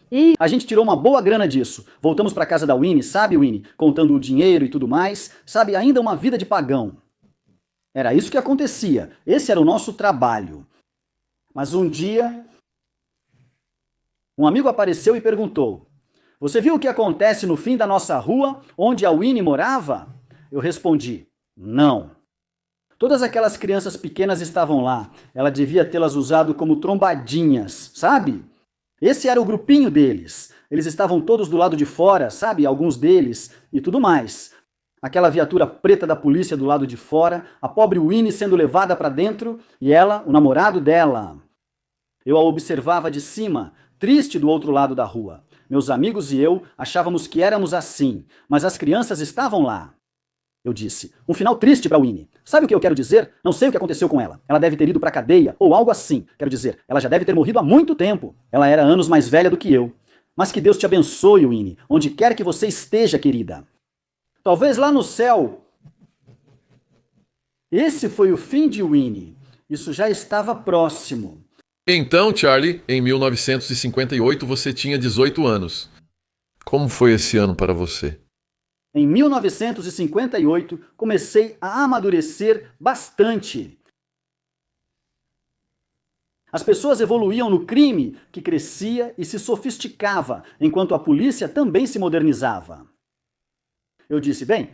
E a gente tirou uma boa grana disso. Voltamos para casa da Winnie, sabe, Winnie? Contando o dinheiro e tudo mais. Sabe, ainda uma vida de pagão. Era isso que acontecia. Esse era o nosso trabalho. Mas um dia, um amigo apareceu e perguntou: "Você viu o que acontece no fim da nossa rua, onde a Winnie morava?" Eu respondi: "Não." Todas aquelas crianças pequenas estavam lá. Ela devia tê-las usado como trombadinhas, sabe? Esse era o grupinho deles. Eles estavam todos do lado de fora, sabe? Alguns deles e tudo mais. Aquela viatura preta da polícia do lado de fora, a pobre Winnie sendo levada para dentro e ela, o namorado dela. Eu a observava de cima, triste do outro lado da rua. Meus amigos e eu achávamos que éramos assim, mas as crianças estavam lá. Eu disse: "Um final triste para Winnie. Sabe o que eu quero dizer? Não sei o que aconteceu com ela. Ela deve ter ido para a cadeia ou algo assim. Quero dizer, ela já deve ter morrido há muito tempo. Ela era anos mais velha do que eu. Mas que Deus te abençoe, Winnie, onde quer que você esteja, querida. Talvez lá no céu." Esse foi o fim de Winnie. Isso já estava próximo. Então, Charlie, em 1958 você tinha 18 anos. Como foi esse ano para você? Em 1958, comecei a amadurecer bastante. As pessoas evoluíam no crime, que crescia e se sofisticava, enquanto a polícia também se modernizava. Eu disse, bem,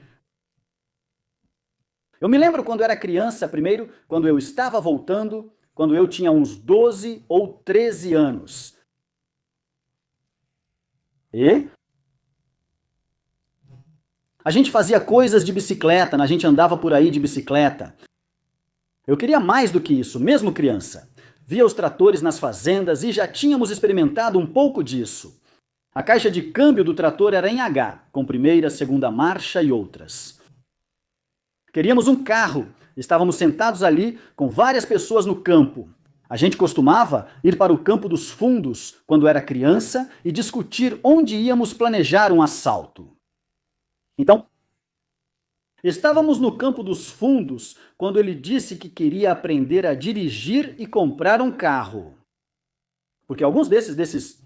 eu me lembro quando era criança, primeiro, quando eu estava voltando, quando eu tinha uns 12 ou 13 anos. E a gente fazia coisas de bicicleta, a gente andava por aí de bicicleta. Eu queria mais do que isso, mesmo criança. Via os tratores nas fazendas e já tínhamos experimentado um pouco disso. A caixa de câmbio do trator era em H, com primeira, segunda marcha e outras. Queríamos um carro. Estávamos sentados ali com várias pessoas no campo. A gente costumava ir para o campo dos fundos quando era criança e discutir onde íamos planejar um assalto. Então, estávamos no campo dos fundos quando ele disse que queria aprender a dirigir e comprar um carro. Porque alguns desses,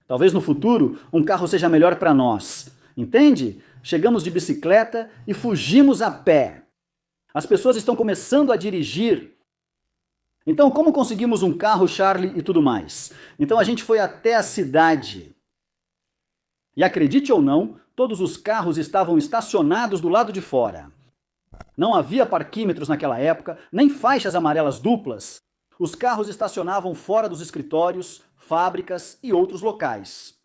talvez no futuro, um carro seja melhor para nós. Entende? Chegamos de bicicleta e fugimos a pé. As pessoas estão começando a dirigir. Então, como conseguimos um carro, Charlie, e tudo mais? Então a gente foi até a cidade. E acredite ou não, todos os carros estavam estacionados do lado de fora. Não havia parquímetros naquela época, nem faixas amarelas duplas. Os carros estacionavam fora dos escritórios, fábricas e outros locais.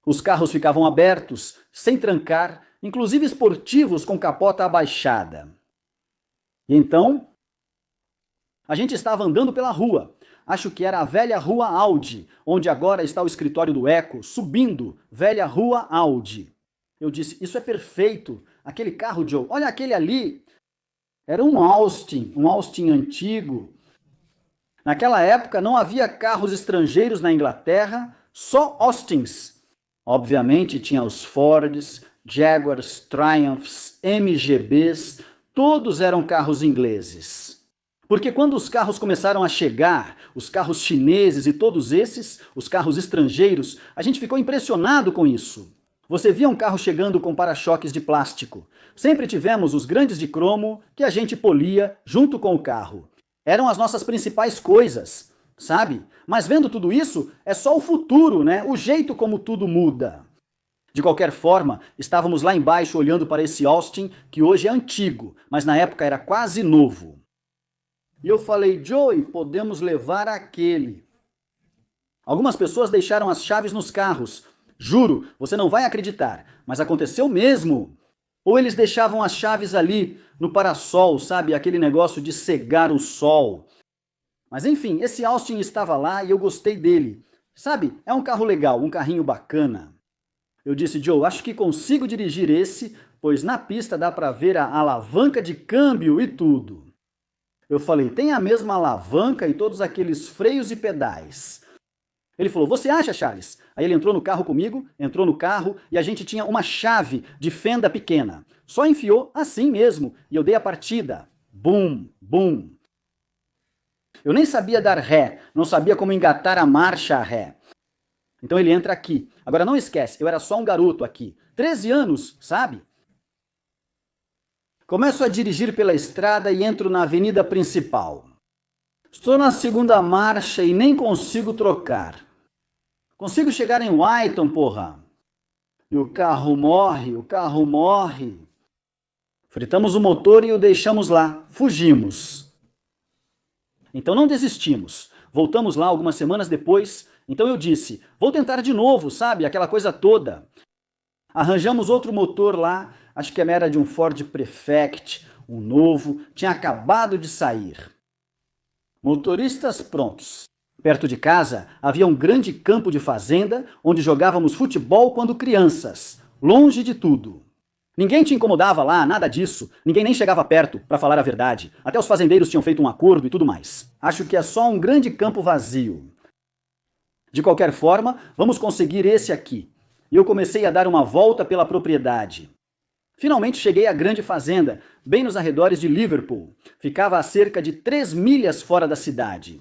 Os carros ficavam abertos, sem trancar, inclusive esportivos com capota abaixada. E então, a gente estava andando pela rua. Acho que era a velha Rua Audi, onde agora está o escritório do Eco, subindo, velha Rua Audi. Eu disse, isso é perfeito, aquele carro, Joe, olha aquele ali. Era um Austin antigo. Naquela época não havia carros estrangeiros na Inglaterra, só Austins. Obviamente tinha os Fords, Jaguars, Triumphs, MGBs, todos eram carros ingleses. Porque quando os carros começaram a chegar, os carros chineses e todos esses, os carros estrangeiros, a gente ficou impressionado com isso. Você via um carro chegando com para-choques de plástico. Sempre tivemos os grandes de cromo que a gente polia junto com o carro. Eram as nossas principais coisas, sabe? Mas vendo tudo isso, é só o futuro, né? O jeito como tudo muda. De qualquer forma, estávamos lá embaixo olhando para esse Austin, que hoje é antigo, mas na época era quase novo. E eu falei, Joey, podemos levar aquele. Algumas pessoas deixaram as chaves nos carros. Juro, você não vai acreditar, mas aconteceu mesmo. Ou eles deixavam as chaves ali, no parasol, sabe? Aquele negócio de cegar o sol. Mas enfim, esse Austin estava lá e eu gostei dele. Sabe, é um carro legal, um carrinho bacana. Eu disse, Joe, acho que consigo dirigir esse, pois na pista dá para ver a alavanca de câmbio e tudo. Eu falei, tem a mesma alavanca e todos aqueles freios e pedais. Ele falou, você acha, Charles? Aí ele entrou no carro comigo, entrou no carro e a gente tinha uma chave de fenda pequena. Só enfiou assim mesmo e eu dei a partida. Bum, bum. Eu nem sabia dar ré, não sabia como engatar a marcha a ré. Então ele entra aqui. Agora não esquece, eu era só um garoto aqui. 13 anos, sabe? Começo a dirigir pela estrada e entro na avenida principal. Estou na segunda marcha e nem consigo trocar. Consigo chegar em Whiteton, porra. E o carro morre. Fritamos o motor e o deixamos lá. Fugimos. Então não desistimos. Voltamos lá algumas semanas depois. Então eu disse, vou tentar de novo, sabe? Aquela coisa toda. Arranjamos outro motor lá. Acho que era de um Ford Prefect, um novo. Tinha acabado de sair. Motoristas prontos. Perto de casa havia um grande campo de fazenda onde jogávamos futebol quando crianças, longe de tudo. Ninguém te incomodava lá, nada disso. Ninguém nem chegava perto, para falar a verdade. Até os fazendeiros tinham feito um acordo e tudo mais. Acho que é só um grande campo vazio. De qualquer forma, vamos conseguir esse aqui. E eu comecei a dar uma volta pela propriedade. Finalmente cheguei à grande fazenda, bem nos arredores de Liverpool. Ficava a cerca de 3 milhas fora da cidade.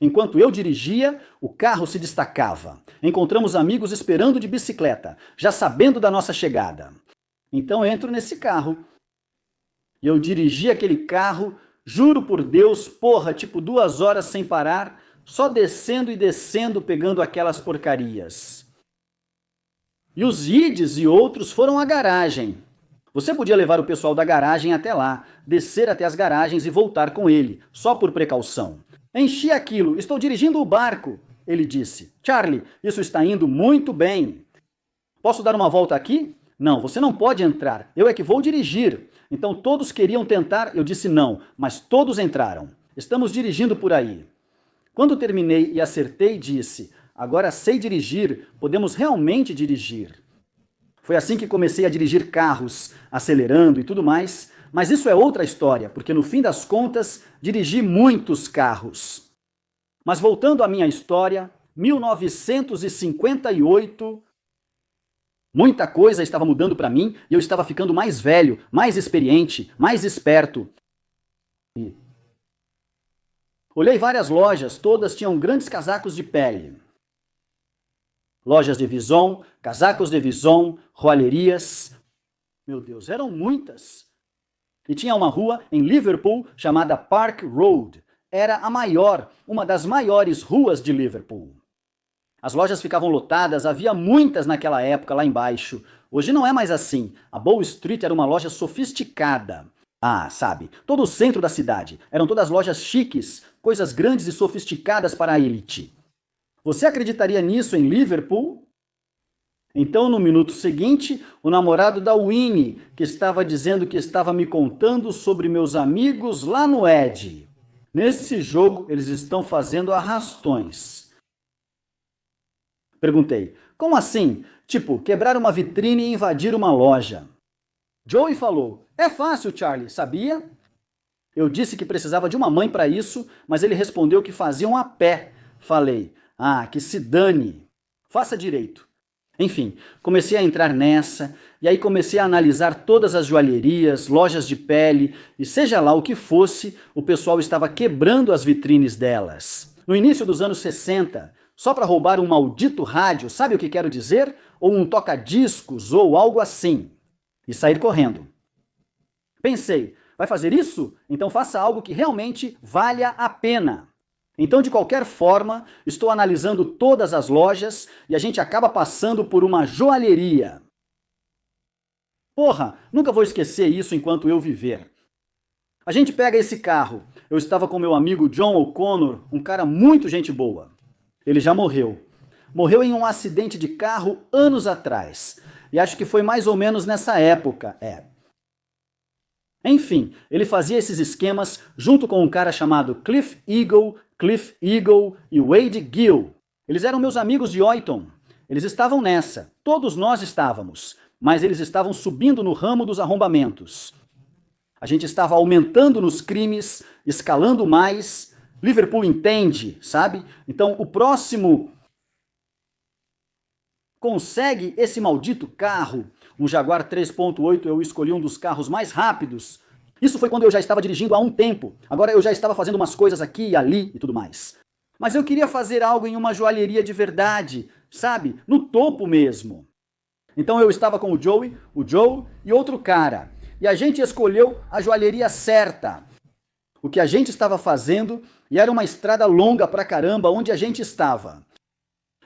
Enquanto eu dirigia, o carro se destacava. Encontramos amigos esperando de bicicleta, já sabendo da nossa chegada. Então entro nesse carro. E eu dirigi aquele carro, juro por Deus, porra, tipo 2 horas sem parar, só descendo e descendo, pegando aquelas porcarias. E os Yids e outros foram à garagem. Você podia levar o pessoal da garagem até lá, descer até as garagens e voltar com ele, só por precaução. Enchi aquilo, estou dirigindo o barco, ele disse. Charlie, isso está indo muito bem. Posso dar uma volta aqui? Não, você não pode entrar, eu é que vou dirigir. Então todos queriam tentar, eu disse não, mas todos entraram. Estamos dirigindo por aí. Quando terminei e acertei, disse, agora sei dirigir, podemos realmente dirigir. Foi assim que comecei a dirigir carros, acelerando e tudo mais, mas isso é outra história, porque no fim das contas, dirigi muitos carros. Mas voltando à minha história, 1958, muita coisa estava mudando para mim e eu estava ficando mais velho, mais experiente, mais esperto. Olhei várias lojas, todas tinham grandes casacos de pele. Lojas de Vison, casacos de Vison, joalherias. Meu Deus, eram muitas. E tinha uma rua em Liverpool chamada Park Road. Era a maior, uma das maiores ruas de Liverpool. As lojas ficavam lotadas, havia muitas naquela época lá embaixo. Hoje não é mais assim. A Bow Street era uma loja sofisticada. Ah, sabe, todo o centro da cidade. Eram todas lojas chiques, coisas grandes e sofisticadas para a elite. Você acreditaria nisso em Liverpool? Então, no minuto seguinte, o namorado da Winnie, que estava dizendo que estava me contando sobre meus amigos lá no Ed. Nesse jogo, eles estão fazendo arrastões. Perguntei, como assim? Tipo, quebrar uma vitrine e invadir uma loja. Joey falou, é fácil, Charlie, sabia? Eu disse que precisava de uma mãe para isso, mas ele respondeu que faziam a pé. Falei, que se dane. Faça direito. Enfim, comecei a entrar nessa, e aí comecei a analisar todas as joalherias, lojas de pele, e seja lá o que fosse, o pessoal estava quebrando as vitrines delas. No início dos anos 60, só para roubar um maldito rádio, sabe o que quero dizer? Ou um toca-discos, ou algo assim. E sair correndo. Pensei, vai fazer isso? Então faça algo que realmente valha a pena. Então, de qualquer forma, estou analisando todas as lojas e a gente acaba passando por uma joalheria. Porra, nunca vou esquecer isso enquanto eu viver. A gente pega esse carro. Eu estava com meu amigo John O'Connor, um cara muito gente boa. Ele já morreu. Morreu em um acidente de carro anos atrás. E acho que foi mais ou menos nessa época, Enfim, ele fazia esses esquemas junto com um cara chamado Cliff Eagle e Wade Gill. Eles eram meus amigos de Oyton. Eles estavam nessa. Todos nós estávamos. Mas eles estavam subindo no ramo dos arrombamentos. A gente estava aumentando nos crimes, escalando mais. Liverpool entende, sabe? Então o próximo consegue esse maldito carro. Um Jaguar 3.8, eu escolhi um dos carros mais rápidos. Isso foi quando eu já estava dirigindo há um tempo. Agora eu já estava fazendo umas coisas aqui e ali e tudo mais. Mas eu queria fazer algo em uma joalheria de verdade, sabe? No topo mesmo. Então eu estava com o Joe e outro cara. E a gente escolheu a joalheria certa. O que a gente estava fazendo, e era uma estrada longa pra caramba onde a gente estava.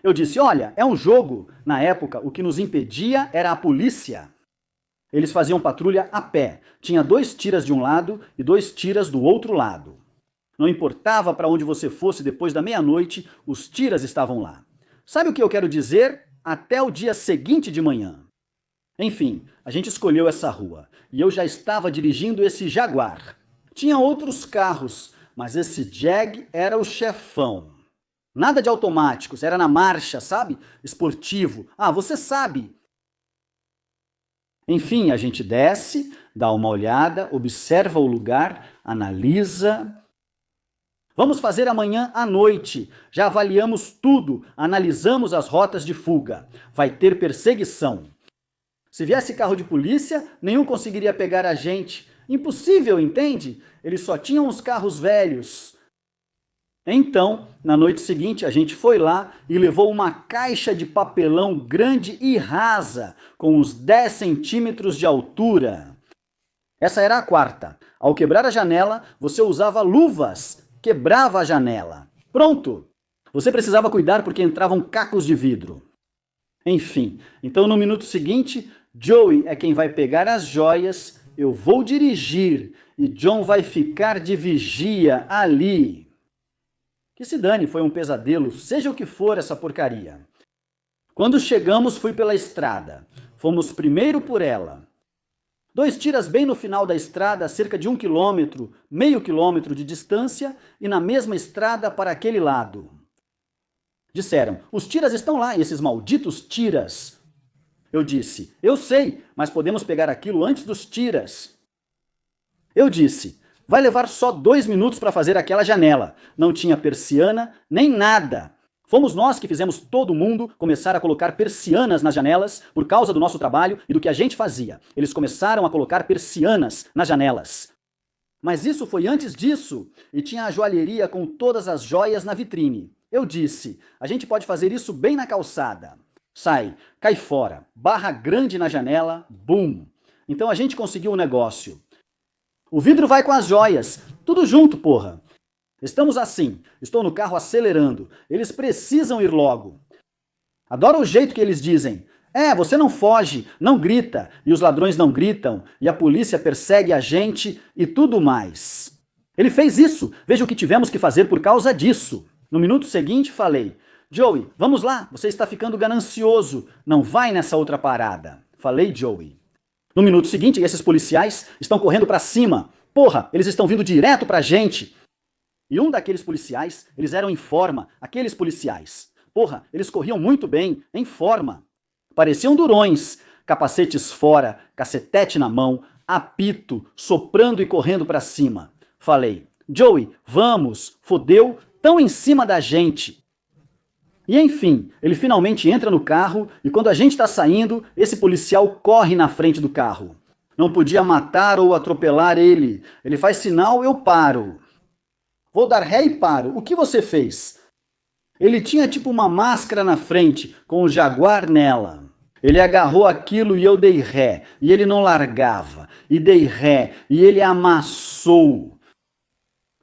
Eu disse, olha, é um jogo. Na época, o que nos impedia era a polícia. Eles faziam patrulha a pé. Tinha 2 tiras de um lado e 2 tiras do outro lado. Não importava para onde você fosse depois da meia-noite, os tiras estavam lá. Sabe o que eu quero dizer? Até o dia seguinte de manhã. Enfim, a gente escolheu essa rua. E eu já estava dirigindo esse Jaguar. Tinha outros carros, mas esse Jag era o chefão. Nada de automáticos, era na marcha, sabe? Esportivo. Você sabe. Enfim, a gente desce, dá uma olhada, observa o lugar, analisa. Vamos fazer amanhã à noite. Já avaliamos tudo, analisamos as rotas de fuga. Vai ter perseguição. Se viesse carro de polícia, nenhum conseguiria pegar a gente. Impossível, entende? Eles só tinham os carros velhos. Então, na noite seguinte, a gente foi lá e levou uma caixa de papelão grande e rasa, com uns 10 centímetros de altura. Essa era a quarta. Ao quebrar a janela, você usava luvas, quebrava a janela. Pronto! Você precisava cuidar porque entravam cacos de vidro. Enfim, então no minuto seguinte, Joey é quem vai pegar as joias, eu vou dirigir e John vai ficar de vigia ali. Que se dane, foi um pesadelo, seja o que for essa porcaria. Quando chegamos, fui pela estrada. Fomos primeiro por ela. 2 tiras bem no final da estrada, a cerca de 1 quilômetro, meio quilômetro de distância, e na mesma estrada para aquele lado. Disseram, os tiras estão lá, esses malditos tiras. Eu disse, eu sei, mas podemos pegar aquilo antes dos tiras. Eu disse, vai levar só 2 minutos para fazer aquela janela. Não tinha persiana, nem nada. Fomos nós que fizemos todo mundo começar a colocar persianas nas janelas por causa do nosso trabalho e do que a gente fazia. Eles começaram a colocar persianas nas janelas. Mas isso foi antes disso, e tinha a joalheria com todas as joias na vitrine. Eu disse, a gente pode fazer isso bem na calçada. Sai, cai fora, barra grande na janela, bum. Então a gente conseguiu o negócio. O vidro vai com as joias, tudo junto, porra. Estamos assim, estou no carro acelerando, eles precisam ir logo. Adoro o jeito que eles dizem. Você não foge, não grita, e os ladrões não gritam, e a polícia persegue a gente e tudo mais. Ele fez isso, veja o que tivemos que fazer por causa disso. No minuto seguinte falei, Joey, vamos lá, você está ficando ganancioso, não vai nessa outra parada. Falei, Joey. No minuto seguinte, esses policiais estão correndo pra cima. Porra, eles estão vindo direto pra gente. E um daqueles policiais, eles eram em forma, aqueles policiais. Porra, eles corriam muito bem, em forma. Pareciam durões, capacetes fora, cacetete na mão, apito, soprando e correndo pra cima. Falei, Joey, vamos, fodeu, tão em cima da gente. E enfim, ele finalmente entra no carro e quando a gente tá saindo, esse policial corre na frente do carro. Não podia matar ou atropelar ele. Ele faz sinal, eu paro. Vou dar ré e paro. O que você fez? Ele tinha tipo uma máscara na frente, com o Jaguar nela. Ele agarrou aquilo e eu dei ré. E ele não largava. E dei ré. E ele amassou.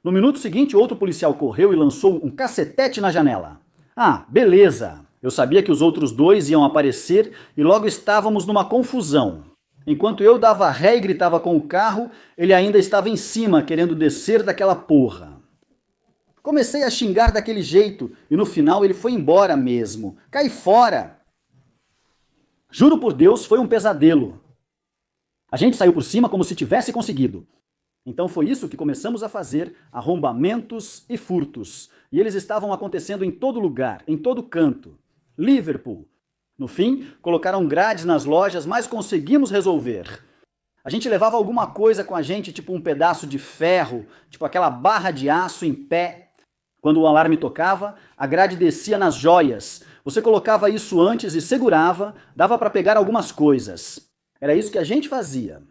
No minuto seguinte, outro policial correu e lançou um cacetete na janela. Ah, beleza. Eu sabia que os outros 2 iam aparecer e logo estávamos numa confusão. Enquanto eu dava ré e gritava com o carro, ele ainda estava em cima, querendo descer daquela porra. Comecei a xingar daquele jeito e no final ele foi embora mesmo. Cai fora! Juro por Deus, foi um pesadelo. A gente saiu por cima como se tivesse conseguido. Então foi isso que começamos a fazer, arrombamentos e furtos. E eles estavam acontecendo em todo lugar, em todo canto. Liverpool. No fim, colocaram grades nas lojas, mas conseguimos resolver. A gente levava alguma coisa com a gente, tipo um pedaço de ferro, tipo aquela barra de aço em pé. Quando o alarme tocava, a grade descia nas joias. Você colocava isso antes e segurava, dava para pegar algumas coisas. Era isso que a gente fazia.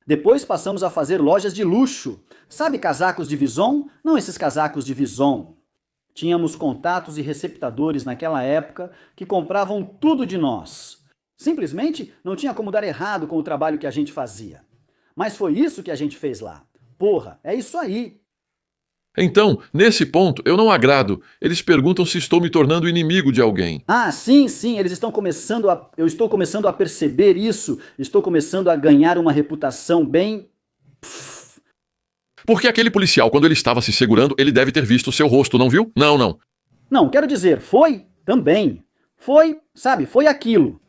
Depois passamos a fazer lojas de luxo. Sabe casacos de Vison? Não esses casacos de Vison. Tínhamos contatos e receptadores naquela época que compravam tudo de nós. Simplesmente não tinha como dar errado com o trabalho que a gente fazia. Mas foi isso que a gente fez lá. Porra, é isso aí. Então, nesse ponto, eu não agrado. Eles perguntam se estou me tornando inimigo de alguém. Ah, sim, eles estão começando a... Eu estou começando a perceber isso. Estou começando a ganhar uma reputação bem... Porque aquele policial, quando ele estava se segurando, ele deve ter visto o seu rosto, não viu? Não. Não, quero dizer, foi também. Foi, sabe, foi aquilo.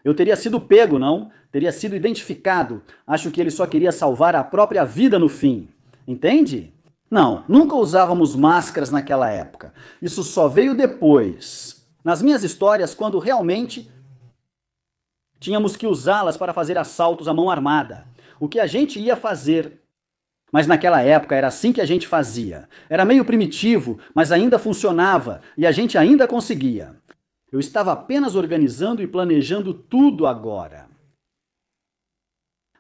Eu teria sido pego, não? Teria sido identificado. Acho que ele só queria salvar a própria vida no fim. Entende? Não, nunca usávamos máscaras naquela época. Isso só veio depois. Nas minhas histórias, quando realmente tínhamos que usá-las para fazer assaltos à mão armada. O que a gente ia fazer. Mas naquela época era assim que a gente fazia. Era meio primitivo, mas ainda funcionava e a gente ainda conseguia. Eu estava apenas organizando e planejando tudo agora.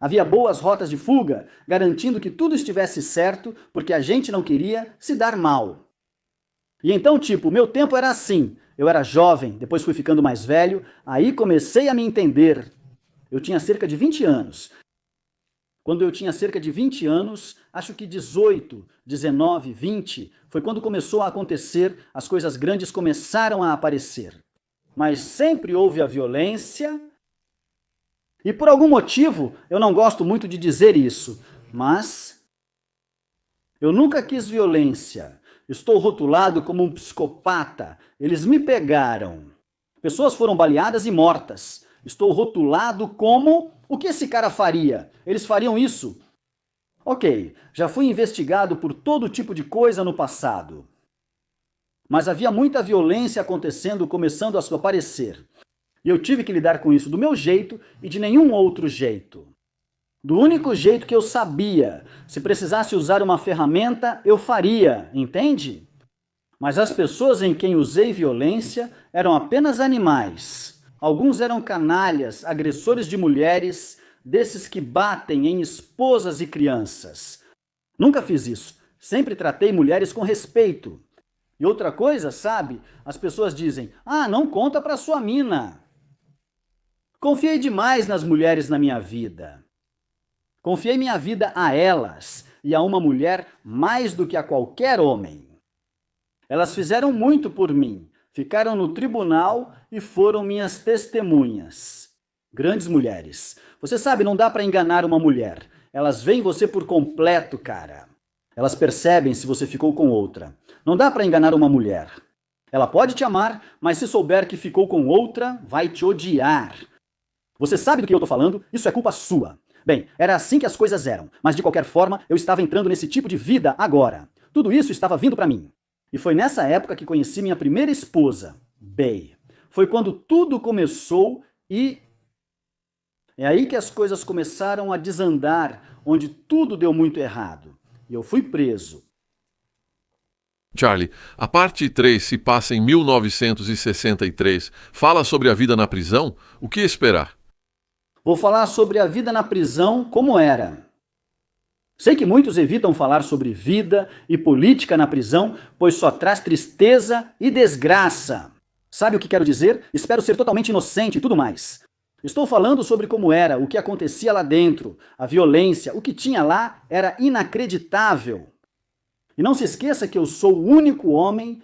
Havia boas rotas de fuga, garantindo que tudo estivesse certo, porque a gente não queria se dar mal. E então, meu tempo era assim. Eu era jovem, depois fui ficando mais velho, aí comecei a me entender. Eu tinha cerca de 20 anos. Quando eu tinha cerca de 20 anos, acho que 18, 19, 20, foi quando começou a acontecer, as coisas grandes começaram a aparecer. Mas sempre houve a violência. E por algum motivo, eu não gosto muito de dizer isso, mas eu nunca quis violência. Estou rotulado como um psicopata. Eles me pegaram. Pessoas foram baleadas e mortas. Estou rotulado como... O que esse cara faria? Eles fariam isso? Ok, já fui investigado por todo tipo de coisa no passado. Mas havia muita violência acontecendo, começando a aparecer. E eu tive que lidar com isso do meu jeito e de nenhum outro jeito. Do único jeito que eu sabia. Se precisasse usar uma ferramenta, eu faria, entende? Mas as pessoas em quem usei violência eram apenas animais. Alguns eram canalhas, agressores de mulheres, desses que batem em esposas e crianças. Nunca fiz isso. Sempre tratei mulheres com respeito. E outra coisa, sabe? As pessoas dizem, não conta pra sua mina. Confiei demais nas mulheres na minha vida. Confiei minha vida a elas e a uma mulher mais do que a qualquer homem. Elas fizeram muito por mim, ficaram no tribunal e foram minhas testemunhas. Grandes mulheres. Você sabe, não dá para enganar uma mulher. Elas veem você por completo, cara. Elas percebem se você ficou com outra. Não dá para enganar uma mulher. Ela pode te amar, mas se souber que ficou com outra, vai te odiar. Você sabe do que eu tô falando? Isso é culpa sua. Bem, era assim que as coisas eram, mas de qualquer forma eu estava entrando nesse tipo de vida agora. Tudo isso estava vindo para mim. E foi nessa época que conheci minha primeira esposa, Bey. Foi quando tudo começou e... É aí que as coisas começaram a desandar, onde tudo deu muito errado. E eu fui preso. Charlie, a parte 3 se passa em 1963. Fala sobre a vida na prisão. O que esperar? Vou falar sobre a vida na prisão como era. Sei que muitos evitam falar sobre vida e política na prisão, pois só traz tristeza e desgraça. Sabe o que quero dizer? Espero ser totalmente inocente e tudo mais. Estou falando sobre como era, o que acontecia lá dentro, a violência, o que tinha lá era inacreditável. E não se esqueça que eu sou o único homem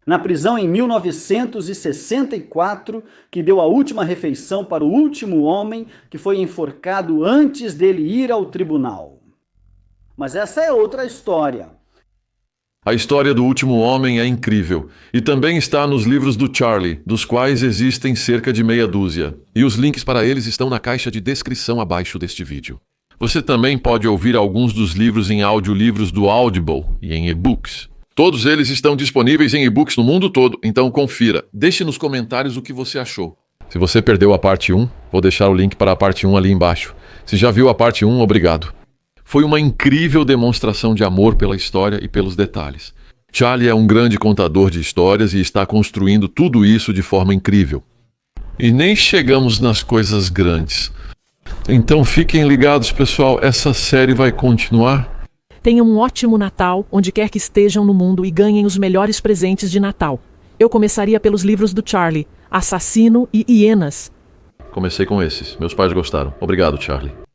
na prisão em 1964 que deu a última refeição para o último homem que foi enforcado antes dele ir ao tribunal. Mas essa é outra história. A história do último homem é incrível e também está nos livros do Charlie, dos quais existem cerca de meia dúzia. E os links para eles estão na caixa de descrição abaixo deste vídeo. Você também pode ouvir alguns dos livros em audiolivros do Audible e em e-books. Todos eles estão disponíveis em e-books no mundo todo, então confira. Deixe nos comentários o que você achou. Se você perdeu a parte 1, vou deixar o link para a parte 1 ali embaixo. Se já viu a parte 1, obrigado. Foi uma incrível demonstração de amor pela história e pelos detalhes. Charlie é um grande contador de histórias e está construindo tudo isso de forma incrível. E nem chegamos nas coisas grandes. Então fiquem ligados, pessoal, essa série vai continuar. Tenham um ótimo Natal, onde quer que estejam no mundo, e ganhem os melhores presentes de Natal. Eu começaria pelos livros do Charlie, Assassino e Hienas. Comecei com esses. Meus pais gostaram. Obrigado, Charlie.